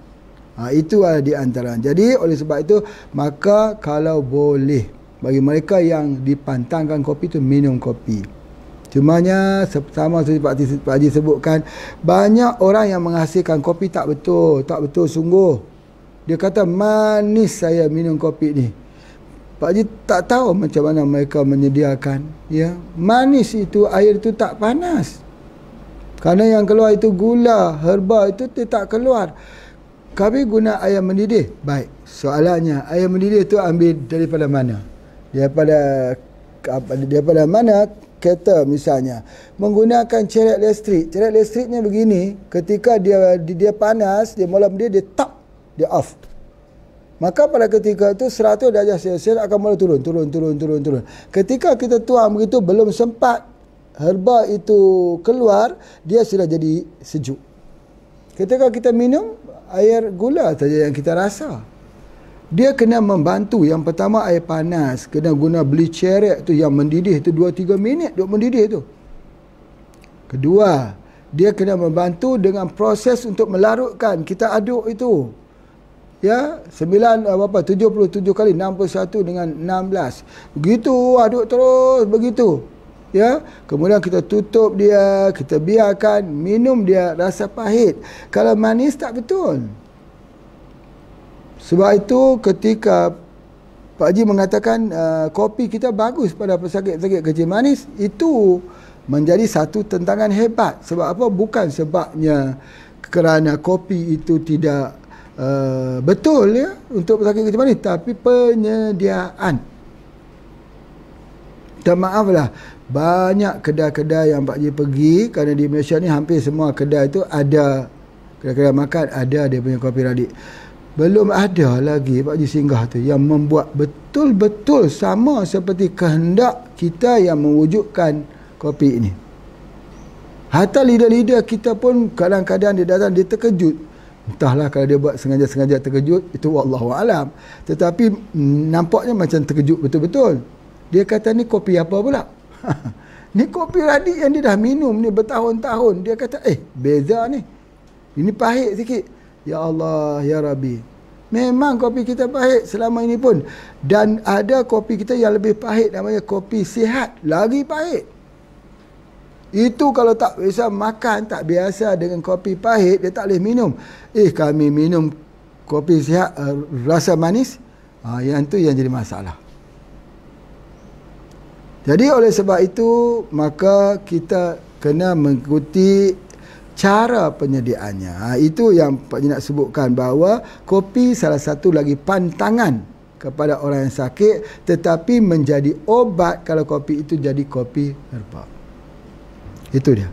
Itu ada di antara. Jadi oleh sebab itu, maka kalau boleh bagi mereka yang dipantangkan kopi itu minum kopi. Cumanya sama seperti Pak Haji sebutkan, banyak orang yang menghasilkan kopi tak betul sungguh. Dia kata manis saya minum kopi ni. Pak Haji tak tahu macam mana mereka menyediakan, ya. Manis itu, air itu tak panas. Kerana yang keluar itu gula, herba itu dia tak keluar. Kami guna air mendidih. Baik, soalannya air mendidih itu ambil daripada mana? Daripada mana? Kereta misalnya menggunakan cerek listrik. Cerek listriknya begini, ketika dia panas, dia mula dia tap, dia off. Maka pada ketika itu 100 darjah Celsius akan mula turun. Ketika kita tuang begitu, belum sempat herba itu keluar, dia sudah jadi sejuk. Ketika kita minum air gula saja yang kita rasa, dia kena membantu. Yang pertama air panas, kena guna beli cerek tu yang mendidih tu 2-3 minit duk mendidih tu. Kedua, dia kena membantu dengan proses untuk melarutkan. Kita aduk itu, ya, 77 kali 61 dengan 16. Begitu aduk terus begitu. Ya, kemudian kita tutup dia, kita biarkan minum, dia rasa pahit. Kalau manis tak betul. Sebab itu ketika Pak Haji mengatakan kopi kita bagus pada pesakit-pesakit kecil manis, itu menjadi satu tentangan hebat. Sebab apa? Bukan sebabnya kerana kopi itu tidak betul, ya, untuk pesakit kecil manis, tapi penyediaan. Dan maaflah, banyak kedai-kedai yang Pak Haji pergi, kerana di Malaysia ni hampir semua kedai itu ada, kedai-kedai makan ada dia punya kopi radik. Belum ada lagi Pak Haji singgah tu yang membuat betul-betul sama seperti kehendak kita yang mewujudkan kopi ini. Hatta lidah-lidah kita pun kadang-kadang dia datang, dia terkejut. Entahlah kalau dia buat sengaja-sengaja terkejut, itu wallahualam. Tetapi nampaknya macam terkejut betul-betul. Dia kata ni kopi apa pula? Ni kopi radik yang dia dah minum ni bertahun-tahun. Dia kata beza ni. Ini pahit sikit. Ya Allah, ya Rabbi. Memang kopi kita pahit selama ini pun. Dan ada kopi kita yang lebih pahit, namanya kopi sihat. Lagi pahit. Itu kalau tak biasa makan, tak biasa dengan kopi pahit, dia tak boleh minum. Kami minum kopi sihat rasa manis. Yang tu yang jadi masalah. Jadi oleh sebab itu, maka kita kena mengikuti cara penyediaannya. Itu yang Pak Haji nak sebutkan, bahawa kopi salah satu lagi pantangan kepada orang yang sakit, tetapi menjadi obat kalau kopi itu jadi kopi herba. Itu dia.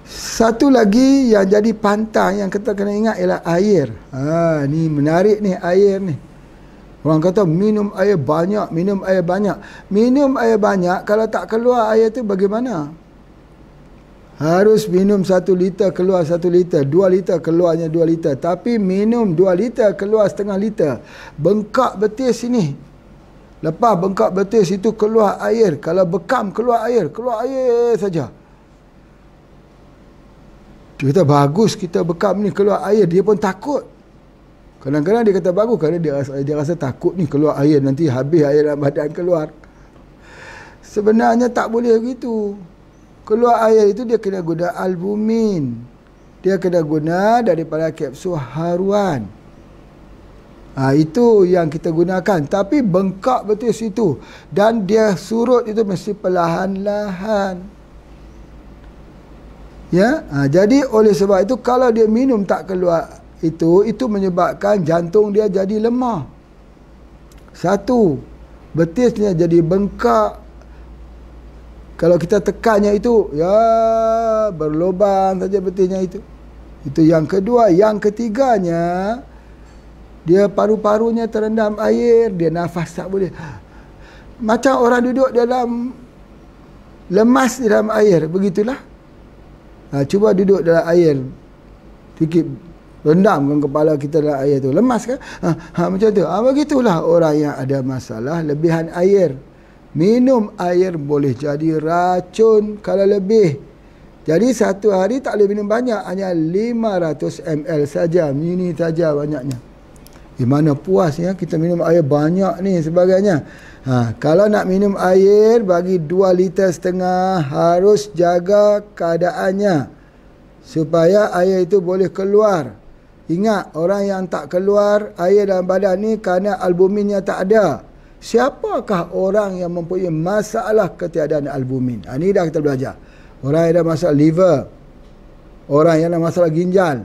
Satu lagi yang jadi pantang yang kita kena ingat ialah air. Ni menarik ni, air ni. Orang kata minum air banyak, minum air banyak. Minum air banyak, kalau tak keluar air tu bagaimana? Harus minum 1 liter keluar 1 liter, 2 liter keluarnya 2 liter. Tapi minum 2 liter keluar setengah liter. Bengkak betis ini. Lepas bengkak betis itu keluar air. Kalau bekam keluar air saja. Kita bagus kita bekam ni keluar air, dia pun takut. Kadang-kadang dia kata bagus kerana dia rasa takut ni keluar air, nanti habis air dalam badan keluar. Sebenarnya tak boleh begitu. Keluar air itu dia kena guna albumin. Dia kena guna daripada kapsul haruan. Itu yang kita gunakan. Tapi bengkak betul situ. Dan dia surut itu mesti perlahan-lahan. Ya, jadi oleh sebab itu kalau dia minum tak keluar itu menyebabkan jantung dia jadi lemah. Satu, betisnya jadi bengkak. Kalau kita tekannya itu, ya berlubang saja betisnya itu. Itu yang kedua. Yang ketiganya, dia paru-parunya terendam air, dia nafas tak boleh. Macam orang duduk dalam, lemas di dalam air, begitulah. Cuba duduk dalam air, sikit rendamkan kepala kita dalam air tu, lemas kan? Macam tu. Begitulah orang yang ada masalah lebihan air. Minum air boleh jadi racun kalau lebih. Jadi satu hari tak boleh minum banyak, hanya 500 ml saja. Ini saja banyaknya. Di mana puasnya kita minum air banyak ni sebagainya. Kalau nak minum air bagi 2,5 liter harus jaga keadaannya supaya air itu boleh keluar. Ingat, orang yang tak keluar air dalam badan ni kerana albuminnya tak ada. Siapakah orang yang mempunyai masalah ketiadaan albumin? Ini dah kita belajar. Orang yang ada masalah liver, orang yang ada masalah ginjal,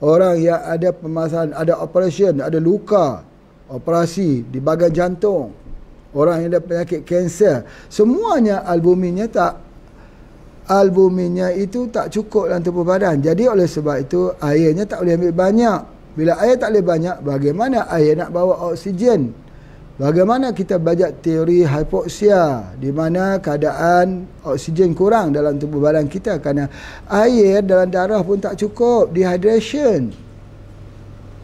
orang yang ada permasalahan, ada operation, ada luka, operasi di bahagian jantung, orang yang ada penyakit kanser, semuanya albuminnya itu tak cukup dalam tubuh badan. Jadi oleh sebab itu airnya tak boleh ambil banyak. Bila air tak boleh banyak, bagaimana air nak bawa oksigen? Bagaimana kita belajar teori hipoksia, di mana keadaan oksigen kurang dalam tubuh badan kita kerana air dalam darah pun tak cukup, dehydration.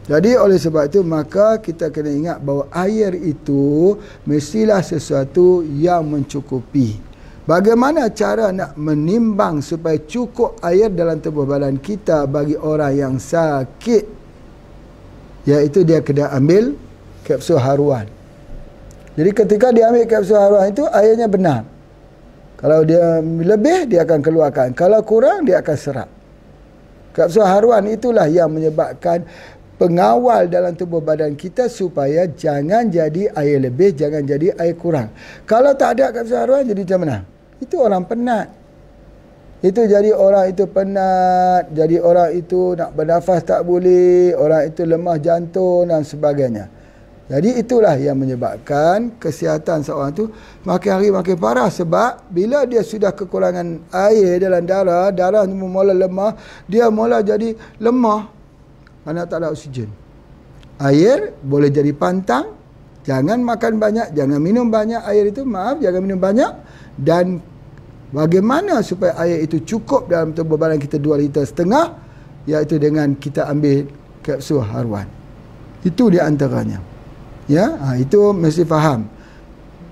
Jadi oleh sebab itu maka kita kena ingat bahawa air itu mestilah sesuatu yang mencukupi. Bagaimana cara nak menimbang supaya cukup air dalam tubuh badan kita bagi orang yang sakit? Iaitu dia kena ambil kapsul haruan. Jadi ketika dia ambil kapsul haruan itu, airnya benar. Kalau dia lebih, dia akan keluarkan. Kalau kurang, dia akan serap. Kapsul haruan itulah yang menyebabkan pengawal dalam tubuh badan kita supaya jangan jadi air lebih, jangan jadi air kurang. Kalau tak ada kapsul haruan, jadi macam mana? Itu orang penat. Itu jadi orang itu penat, jadi orang itu nak bernafas tak boleh, orang itu lemah jantung dan sebagainya. Jadi itulah yang menyebabkan kesihatan seorang tu makin hari makin parah. Sebab bila dia sudah kekurangan air dalam darah, darah mula lemah, dia mula jadi lemah kerana tak ada oksigen. Air boleh jadi pantang. Jangan makan banyak, jangan minum banyak air itu. Jangan minum banyak. Dan bagaimana supaya air itu cukup dalam tubuh badan kita 2,5 liter, iaitu dengan kita ambil kapsul haruan. Itu di antaranya. Ya, itu mesti faham.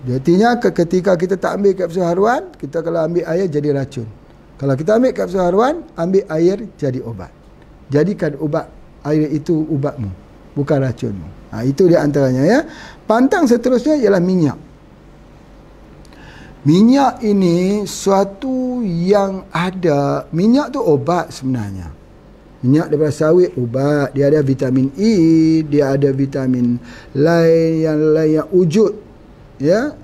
Artinya ketika kita tak ambil kapsul haruan, kita kalau ambil air jadi racun. Kalau kita ambil kapsul haruan, ambil air jadi obat. Jadikan obat air itu ubatmu, bukan racunmu. Itu di antaranya ya. Pantang seterusnya ialah minyak. Minyak ini suatu yang ada. Minyak tu obat sebenarnya. Minyak daripada sawit ubat, dia ada vitamin E, dia ada vitamin lain yang wujud, ya.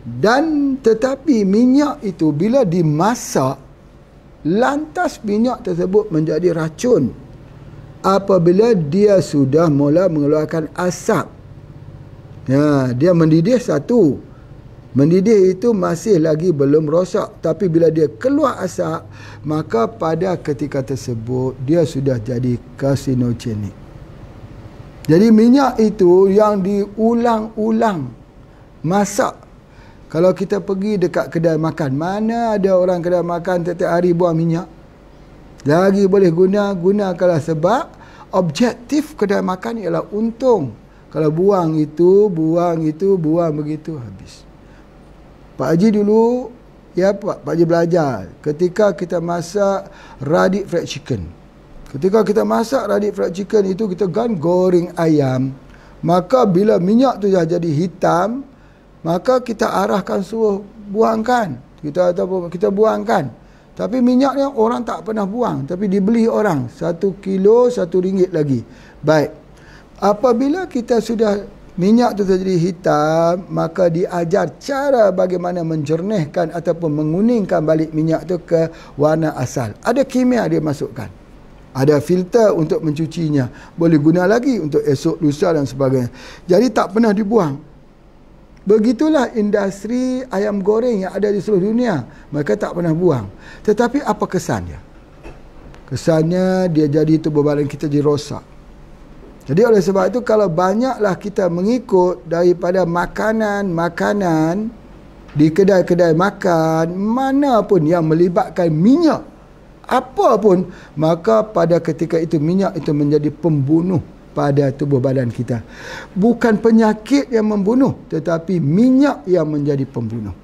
Dan tetapi minyak itu bila dimasak, lantas minyak tersebut menjadi racun apabila dia sudah mula mengeluarkan asap. Ya, dia mendidih satu. Mendidih itu masih lagi belum rosak, tapi bila dia keluar asap, maka pada ketika tersebut dia sudah jadi karsinogenik. Jadi minyak itu yang diulang-ulang masak. Kalau kita pergi dekat kedai makan, mana ada orang kedai makan setiap hari buang minyak? Lagi boleh gunakanlah, sebab objektif kedai makan ialah untung. Kalau buang begitu habis. Pak Haji dulu, ya Pak Haji belajar ketika kita masak radit fried chicken. Ketika kita masak radit fried chicken itu, kita goreng ayam. Maka bila minyak tu dah jadi hitam, maka kita arahkan suruh buangkan. Kita buangkan. Tapi minyak ni orang tak pernah buang, tapi dibeli orang 1 kilo RM1 lagi. Baik. Apabila kita sudah minyak tu jadi hitam, maka diajar cara bagaimana menjernihkan ataupun menguningkan balik minyak tu ke warna asal. Ada kimia dia masukkan. Ada filter untuk mencucinya. Boleh guna lagi untuk esok, lusa dan sebagainya. Jadi tak pernah dibuang. Begitulah industri ayam goreng yang ada di seluruh dunia. Mereka tak pernah buang. Tetapi apa kesannya? Kesannya dia jadi tubuh badan kita dirosak. Jadi oleh sebab itu kalau banyaklah kita mengikut daripada makanan-makanan di kedai-kedai makan, mana pun yang melibatkan minyak, apa pun, maka pada ketika itu minyak itu menjadi pembunuh pada tubuh badan kita. Bukan penyakit yang membunuh, tetapi minyak yang menjadi pembunuh.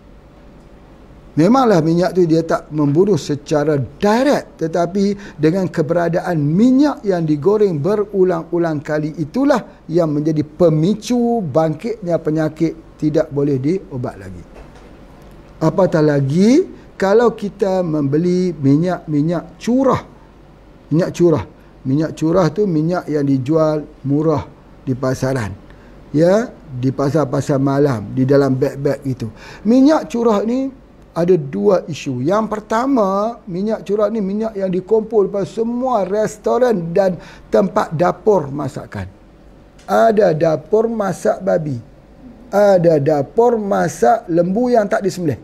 Memanglah minyak tu dia tak membunuh secara direct, tetapi dengan keberadaan minyak yang digoreng berulang-ulang kali itulah yang menjadi pemicu bangkitnya penyakit tidak boleh diobat lagi. Apatah lagi kalau kita membeli minyak curah. Minyak curah. Minyak curah tu minyak yang dijual murah di pasaran. Ya, di pasar-pasar malam, di dalam beg-beg itu. Minyak curah ni ada dua isu. Yang pertama, minyak curah ni minyak yang dikumpul pada semua restoran dan tempat dapur masakan. Ada dapur masak babi. Ada dapur masak lembu yang tak disembelih.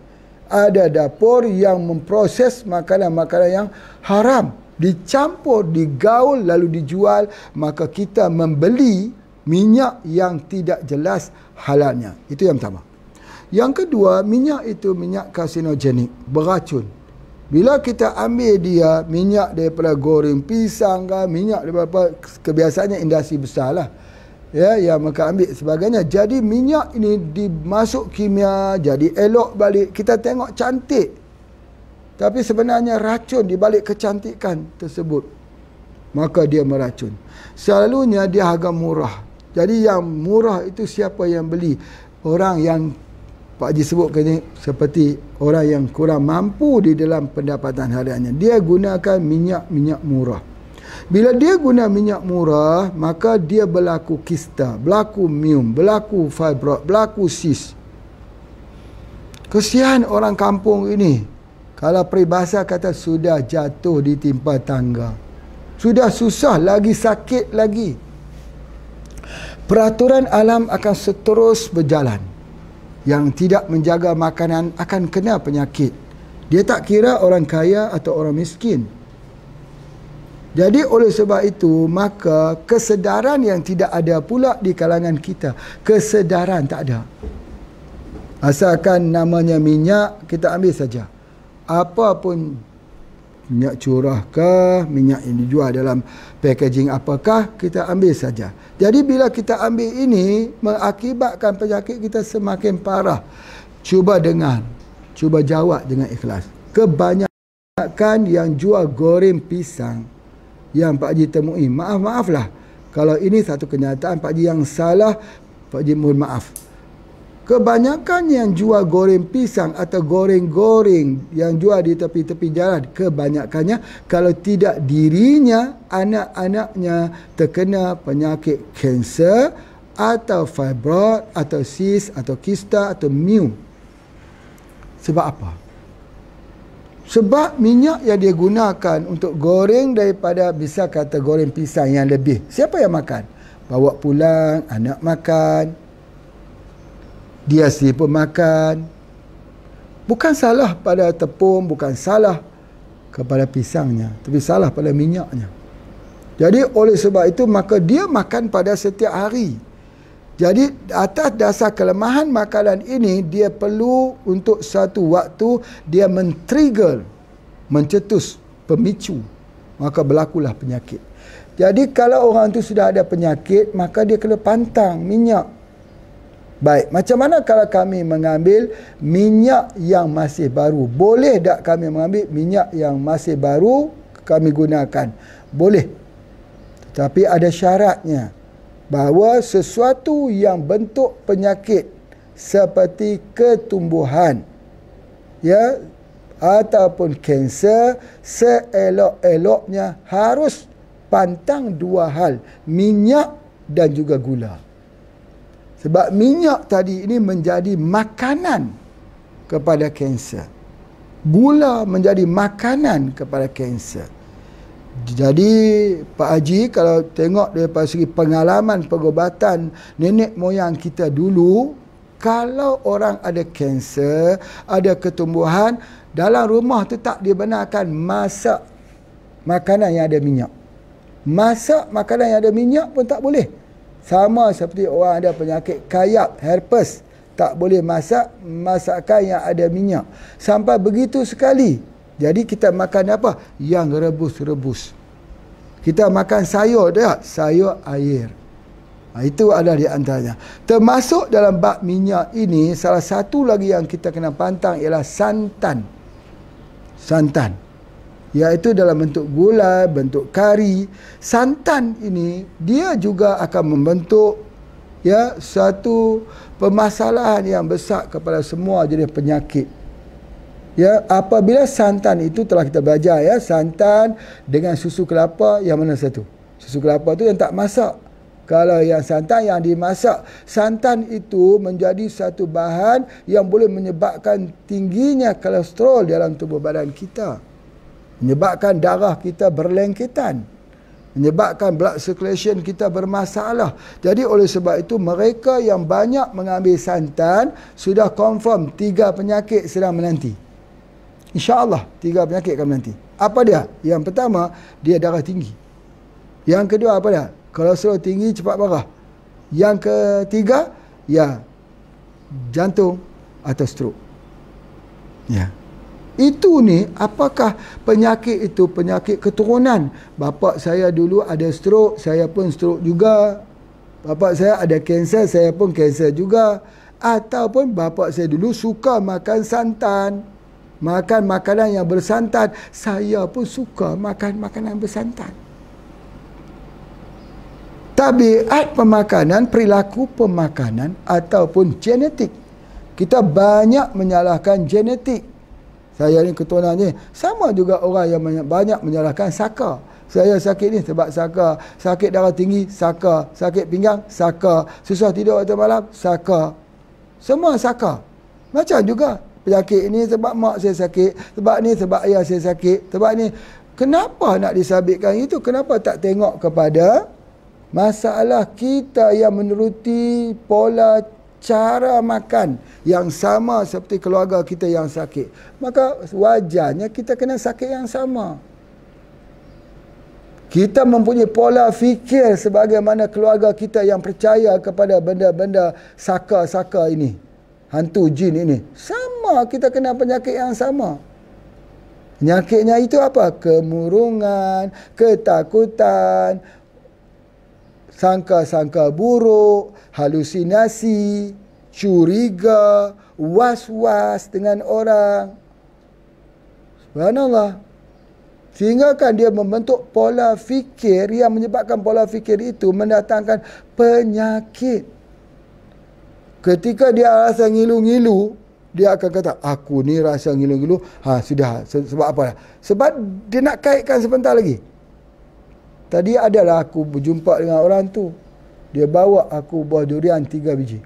Ada dapur yang memproses makanan-makanan yang haram. Dicampur, digaul lalu dijual. Maka kita membeli minyak yang tidak jelas halalnya. Itu yang pertama. Yang kedua, minyak itu minyak karsinogenik, beracun. Bila kita ambil dia, minyak daripada goreng pisang ke, minyak daripada kebiasaannya industri besar lah. Ya, yang mereka ambil sebagainya. Jadi minyak ini dimasuk kimia, jadi elok balik. Kita tengok cantik. Tapi sebenarnya racun di balik kecantikan tersebut. Maka dia meracun. Selalunya dia harga murah. Jadi yang murah itu siapa yang beli? Orang yang Pak Haji sebutkan seperti orang yang kurang mampu di dalam pendapatan hariannya. Dia gunakan minyak murah. Bila dia guna minyak murah, maka dia berlaku kista, berlaku miom, berlaku fibroid, berlaku sis. Kesian orang kampung ini. Kalau peribahasa kata sudah jatuh ditimpa tangga. Sudah susah lagi, sakit lagi. Peraturan alam akan seterus berjalan. Yang tidak menjaga makanan akan kena penyakit. Dia tak kira orang kaya atau orang miskin. Jadi oleh sebab itu, maka kesedaran yang tidak ada pula di kalangan kita. Kesedaran tak ada. Asalkan namanya minyak, kita ambil saja. Apa pun minyak curah ke, minyak yang dijual dalam packaging apakah, kita ambil saja. Jadi bila kita ambil ini, mengakibatkan penyakit kita semakin parah. Cuba dengar, cuba jawab dengan ikhlas. Kebanyakan yang jual goreng pisang yang Pak Haji temui, maaf-maaflah, kalau ini satu kenyataan Pak Haji yang salah, Pak Haji mohon maaf. Kebanyakan yang jual goreng pisang atau goreng-goreng yang jual di tepi-tepi jalan, kebanyakannya kalau tidak dirinya, anak-anaknya terkena penyakit kanser atau fibroid atau sis atau kista atau miom. Sebab apa? Sebab minyak yang dia gunakan untuk goreng daripada bisa kata goreng pisang yang lebih. Siapa yang makan? Bawa pulang, anak makan. Dia sendiri pun makan. Bukan salah pada tepung, bukan salah kepada pisangnya, tapi salah pada minyaknya. Jadi oleh sebab itu, maka dia makan pada setiap hari. Jadi atas dasar kelemahan makanan ini, dia perlu untuk satu waktu dia men-trigger, mencetus pemicu, maka berlakulah penyakit. Jadi kalau orang itu sudah ada penyakit, maka dia kena pantang minyak. Baik, macam mana kalau kami mengambil minyak yang masih baru? Boleh tak kami mengambil minyak yang masih baru kami gunakan? Boleh. Tetapi ada syaratnya. Bahawa sesuatu yang bentuk penyakit seperti ketumbuhan, ya, ataupun kanser, seelok-eloknya harus pantang dua hal, minyak dan juga gula. Sebab minyak tadi ini menjadi makanan kepada kanser. Gula menjadi makanan kepada kanser. Jadi Pak Haji kalau tengok daripada segi pengalaman pengobatan nenek moyang kita dulu, kalau orang ada kanser, ada ketumbuhan, dalam rumah tu tak dibenarkan masak makanan yang ada minyak. Masak makanan yang ada minyak pun tak boleh. Sama seperti orang ada penyakit kayap, herpes, tak boleh masak masakan yang ada minyak. Sampai begitu sekali. Jadi kita makan apa? Yang rebus-rebus. Kita makan sayur tak? Sayur air. Itu adalah di antaranya. Termasuk dalam bab minyak ini, salah satu lagi yang kita kena pantang ialah santan. Santan, iaitu dalam bentuk gulai, bentuk kari. Santan ini dia juga akan membentuk satu permasalahan yang besar kepada semua jenis penyakit. Apabila santan itu telah kita belajar, santan dengan susu kelapa, yang mana satu? Susu kelapa tu yang tak masak. Kalau yang santan yang dimasak, santan itu menjadi satu bahan yang boleh menyebabkan tingginya kolesterol dalam tubuh badan kita, menyebabkan darah kita berlengketan, menyebabkan blood circulation kita bermasalah. Jadi oleh sebab itu, mereka yang banyak mengambil santan sudah confirm 3 penyakit sedang menanti. InsyaAllah 3 penyakit akan menanti. Apa dia? Yang pertama, dia darah tinggi. Yang kedua apa dia? Kolesterol tinggi, cepat marah. Yang ketiga, jantung atau stroke. Itu ni, apakah penyakit itu penyakit keturunan? Bapa saya dulu ada stroke, saya pun stroke juga. Bapa saya ada kanser, saya pun kanser juga. Ataupun bapa saya dulu suka makan santan, makan makanan yang bersantan, saya pun suka makan makanan bersantan. Tabiat pemakanan, perilaku pemakanan ataupun genetik. Kita banyak menyalahkan genetik. Saya ni keturunan ni, sama juga orang yang banyak menyalahkan saka. Saya sakit ni sebab saka, sakit darah tinggi saka, sakit pinggang saka, susah tidur waktu malam saka. Semua saka. Macam juga penyakit ini sebab mak saya sakit, sebab ni sebab ayah saya sakit, sebab ni. Kenapa nak disabitkan itu? Kenapa tak tengok kepada masalah kita yang meneruti pola cara makan yang sama seperti keluarga kita yang sakit? Maka wajarnya kita kena sakit yang sama. Kita mempunyai pola fikir sebagaimana keluarga kita yang percaya kepada benda-benda saka-saka ini, hantu jin ini. Sama, kita kena penyakit yang sama. Penyakitnya itu apa? Kemurungan, ketakutan, sangka-sangka buruk, halusinasi, curiga, was-was dengan orang. Subhanallah. Sehingga kan dia membentuk pola fikir yang menyebabkan pola fikir itu mendatangkan penyakit. Ketika dia rasa ngilu-ngilu, dia akan kata, aku ni rasa ngilu-ngilu. Sudah. Sebab apa? Sebab dia nak kaitkan sebentar lagi. Tadi adalah aku berjumpa dengan orang tu. Dia bawa aku buah durian 3 biji.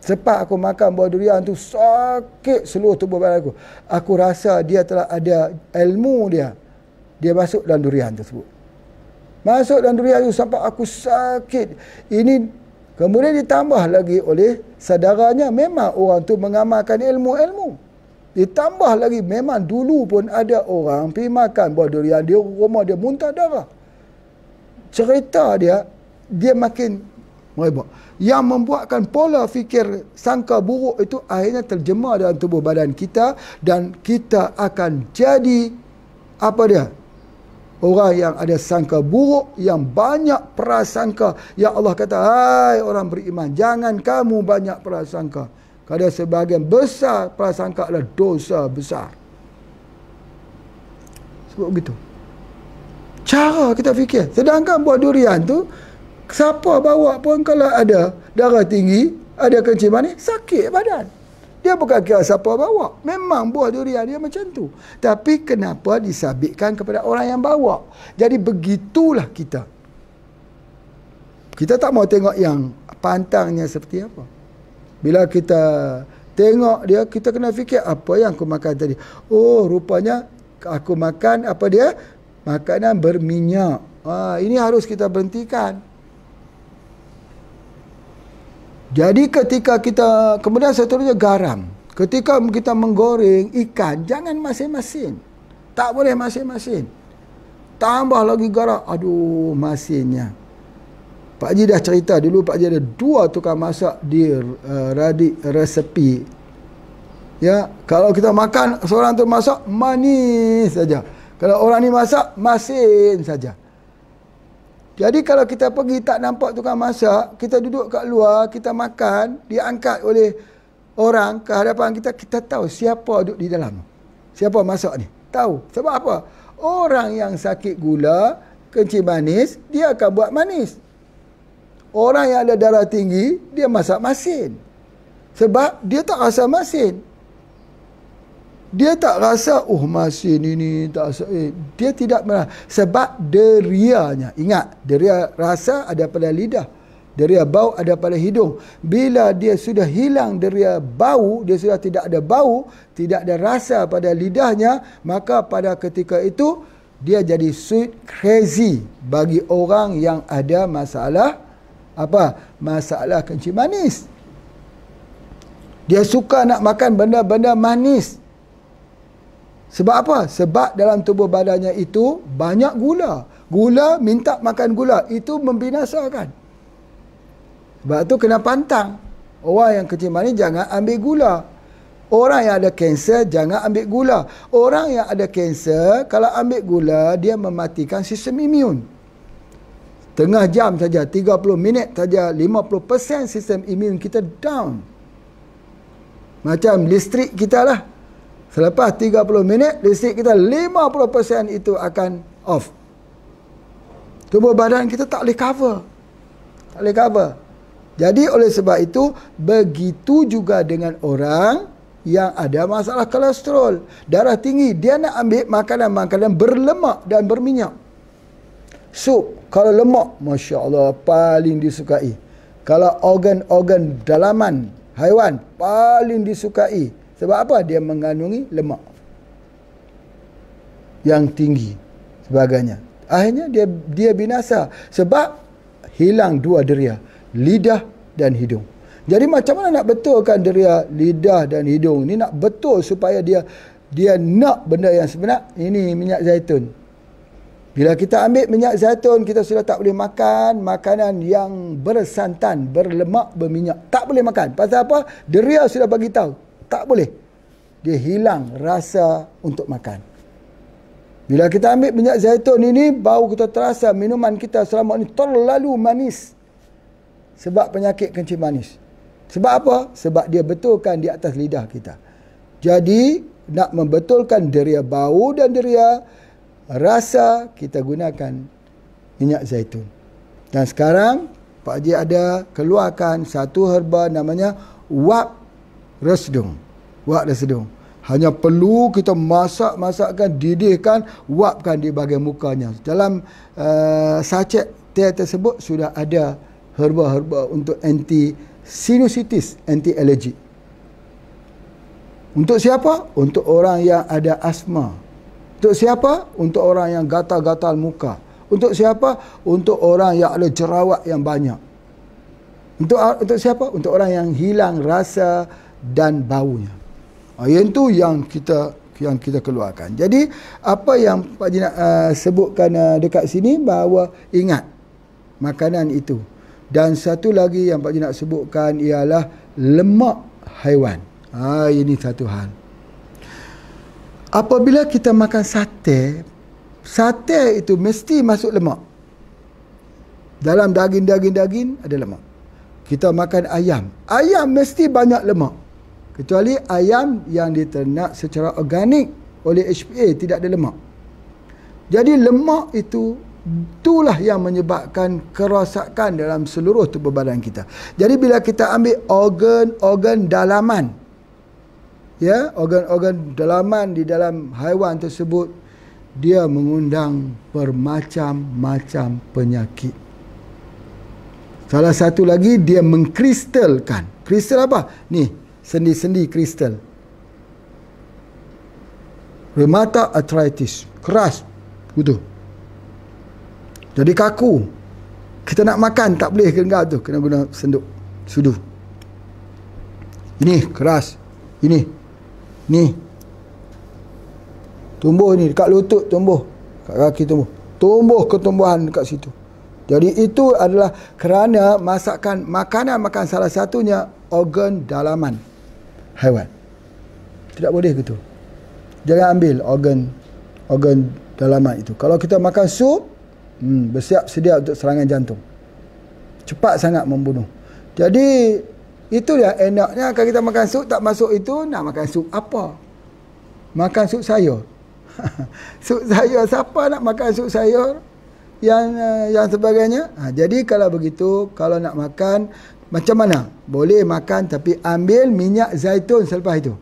Sepas aku makan buah durian tu, sakit seluruh tubuh badan aku. Aku rasa dia telah ada ilmu dia. Dia masuk dalam durian tersebut. Masuk dalam durian itu sampai aku sakit. Ini kemudian ditambah lagi oleh saudaranya. Memang orang tu mengamalkan ilmu-ilmu. Ditambah lagi memang dulu pun ada orang pergi makan buah durian. Dia rumah dia muntah darah. Cerita dia makin merebak. Yang membuatkan pola fikir sangka buruk itu akhirnya terjemah dalam tubuh badan kita. Dan kita akan jadi apa dia? Orang yang ada sangka buruk, yang banyak prasangka. Ya Allah kata, hai orang beriman, jangan kamu banyak prasangka. Kerana sebahagian besar prasangka adalah dosa besar. Sebab begitu. Cara kita fikir. Sedangkan buah durian tu, siapa bawa pun kalau ada darah tinggi, ada kencing manis, sakit badan. Dia bukan kira siapa bawa. Memang buah durian dia macam tu. Tapi kenapa disabitkan kepada orang yang bawa? Jadi begitulah kita. Kita tak mau tengok yang pantangnya seperti apa. Bila kita tengok dia, kita kena fikir apa yang aku makan tadi. Oh, rupanya aku makan apa dia? Makanan berminyak. Ini harus kita berhentikan. Jadi ketika kita, kemudian seterusnya garam. Ketika kita menggoreng ikan, jangan masin-masin. Tak boleh masin-masin. Tambah lagi garam. Aduh, masinnya. Pak Haji dah cerita dulu, Pak Haji ada 2 tukang masak di Radik Resepi. Ya, kalau kita makan, seorang tu masak, manis saja. Kalau orang ni masak, masin saja. Jadi kalau kita pergi tak nampak tukang masak, kita duduk kat luar, kita makan, dia angkat oleh orang ke hadapan kita, kita tahu siapa duduk di dalam. Siapa masak ni? Tahu. Sebab apa? Orang yang sakit gula, kencing manis, dia akan buat manis. Orang yang ada darah tinggi, dia masak masin. Sebab dia tak rasa masin. Dia tak rasa, masin ini tak rasa. Dia tidak merasa. Sebab derianya. Ingat, deria rasa ada pada lidah. Deria bau ada pada hidung. Bila dia sudah hilang deria bau, dia sudah tidak ada bau, tidak ada rasa pada lidahnya, maka pada ketika itu, dia jadi sweet crazy bagi orang yang ada masalah, masalah kencing manis. Dia suka nak makan benda-benda manis. Sebab apa? Sebab dalam tubuh badannya itu banyak gula. Gula, minta makan gula. Itu membinasakan. Sebab tu kena pantang. Orang yang kencing manis jangan ambil gula. Orang yang ada kanser jangan ambil gula. Orang yang ada kanser, kalau ambil gula, dia mematikan sistem imun. Tengah jam saja, 30 minit saja, 50% sistem imun kita down. Macam listrik kita lah. Selepas 30 minit, listrik kita 50% itu akan off. Tubuh badan kita tak boleh cover. Tak boleh cover. Jadi oleh sebab itu, begitu juga dengan orang yang ada masalah kolesterol, darah tinggi. Dia nak ambil makanan-makanan berlemak dan berminyak. Sup, kalau lemak, Masya Allah, paling disukai. Kalau organ-organ dalaman haiwan, paling disukai. Sebab apa? Dia mengandungi lemak yang tinggi sebagainya. Akhirnya dia binasa. Sebab hilang dua deria, lidah dan hidung. Jadi macam mana nak betulkan deria lidah dan hidung ni, nak betul supaya dia nak benda yang sebenar? Ini minyak zaitun. Bila kita ambil minyak zaitun, kita sudah tak boleh makan makanan yang bersantan, berlemak, berminyak. Tak boleh makan. Pasal apa? Deria sudah bagi tahu. Tak boleh. Dia hilang rasa untuk makan. Bila kita ambil minyak zaitun ini, baru kita terasa minuman kita selama ini terlalu manis. Sebab penyakit kencing manis. Sebab apa? Sebab dia betulkan di atas lidah kita. Jadi, nak membetulkan deria bau dan deria rasa, kita gunakan minyak zaitun. Dan sekarang, Pak Haji ada keluarkan satu herba namanya wap resdung. Wap resdung. Hanya perlu kita masakkan, didihkan, wapkan di bahagian mukanya. Dalam sachet teh tersebut sudah ada herba-herba untuk anti sinusitis, anti alergi. Untuk siapa? Untuk orang yang ada asma. Untuk siapa? Untuk orang yang gatal-gatal muka. Untuk siapa? Untuk orang yang ada jerawat yang banyak. Untuk siapa? Untuk orang yang hilang rasa dan baunya. Yang itu yang kita keluarkan. Jadi apa yang Pak Haji nak sebutkan dekat sini, bahawa ingat makanan itu. Dan satu lagi yang Pak Haji nak sebutkan ialah lemak haiwan. Ini satu hal. Apabila kita makan sate itu mesti masuk lemak. Dalam daging ada lemak. Kita makan ayam mesti banyak lemak. Kecuali ayam yang diternak secara organik oleh HPA, tidak ada lemak. Jadi lemak itulah yang menyebabkan kerosakan dalam seluruh tubuh badan kita. Jadi bila kita ambil organ-organ dalaman, organ-organ dalaman di dalam haiwan tersebut, dia mengundang bermacam-macam penyakit. Salah satu lagi, dia mengkristalkan. Kristal apa? Ni, sendi-sendi kristal. Rheumatoid arthritis, keras betul. Jadi kaku. Kita nak makan tak boleh genggam tu, kena guna sudu. Ini keras. Ini tumbuh ni dekat lutut, tumbuh kat kaki, tumbuh ketumbuhan dekat situ. Jadi itu adalah kerana makanan salah satunya organ dalaman haiwan. Tidak boleh gitu. Jangan ambil organ dalaman itu. Kalau kita makan sup, bersiap sedia untuk serangan jantung. Cepat sangat membunuh. Jadi itu dia enaknya kalau kita makan sup tak masuk itu, nak makan sup apa? Makan sup sayur. Sup sayur, siapa nak makan sup sayur? Yang sebagainya. Jadi kalau begitu, kalau nak makan macam mana? Boleh makan tapi ambil minyak zaitun selepas itu.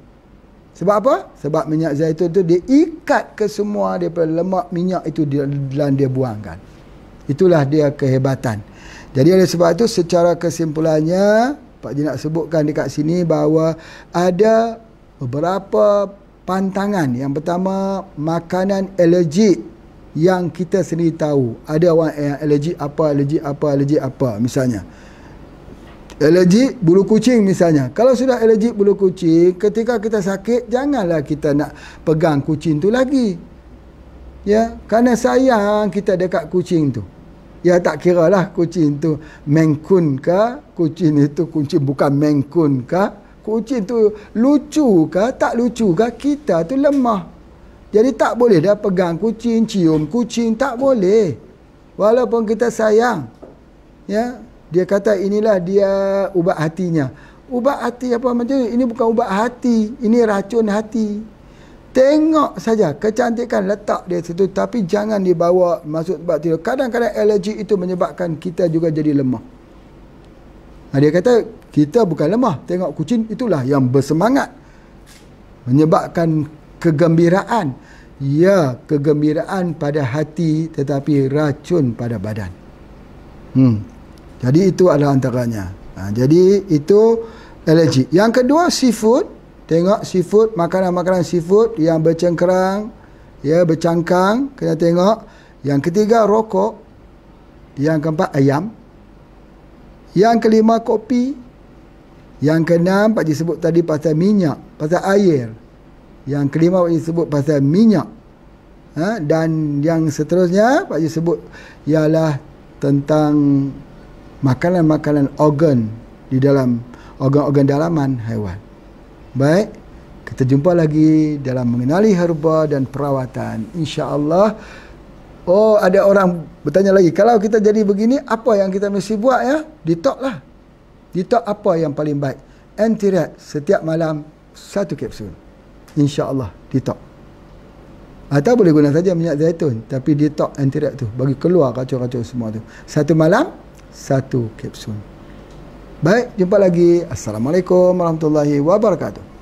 Sebab apa? Sebab minyak zaitun tu dia ikat ke semua daripada lemak minyak itu dan dia buangkan. Itulah dia kehebatan. Jadi oleh sebab itu secara kesimpulannya Pak Haji nak sebutkan dekat sini bahawa ada beberapa pantangan. Yang pertama, makanan alergik yang kita sendiri tahu. Ada orang yang alergik apa misalnya. Alergik bulu kucing misalnya. Kalau sudah alergik bulu kucing, ketika kita sakit janganlah kita nak pegang kucing tu lagi. Ya, kerana sayang kita dekat kucing tu. Ya, tak kira lah kucing tu Maine Coon ke, kucing itu kucing bukan Maine Coon ke, kucing tu lucu ke, tak lucu ke, kita tu lemah. Jadi tak boleh dah pegang kucing, cium kucing, tak boleh. Walaupun kita sayang. Ya, dia kata inilah dia ubat hatinya. Ubat hati apa macam ni? Ini bukan ubat hati, ini racun hati. Tengok saja kecantikan letak dia situ, tapi jangan dibawa masuk tempat tidur. Kadang-kadang alergi itu menyebabkan kita juga jadi lemah. Dia kata kita bukan lemah, tengok kucing itulah yang bersemangat, menyebabkan kegembiraan. Ya, kegembiraan pada hati tetapi racun pada badan. Jadi itu adalah antaranya. Jadi itu alergi. Yang kedua, seafood. Tengok seafood, makanan-makanan seafood yang bercengkerang, ya, bercangkang, kena tengok. Yang ketiga, rokok. Yang keempat, ayam. Yang kelima, kopi. Yang keenam, Pak Haji sebut tadi pasal minyak, pasal air. Yang kelima, Pak Haji sebut pasal minyak. Dan yang seterusnya, Pak Haji sebut ialah tentang makanan-makanan organ di dalam organ-organ dalaman haiwan. Baik, kita jumpa lagi dalam mengenali herba dan perawatan, insya-Allah. Oh, ada orang bertanya lagi, kalau kita jadi begini, apa yang kita mesti buat ya? Detox lah. Detox apa yang paling baik? Antiret setiap malam 1 kapsul. Insya-Allah detox. Atau boleh guna saja minyak zaitun, tapi detox antiret tu bagi keluar kacau-kacau semua tu. 1 malam 1 kapsul. Baik, jumpa lagi. Assalamualaikum warahmatullahi wabarakatuh.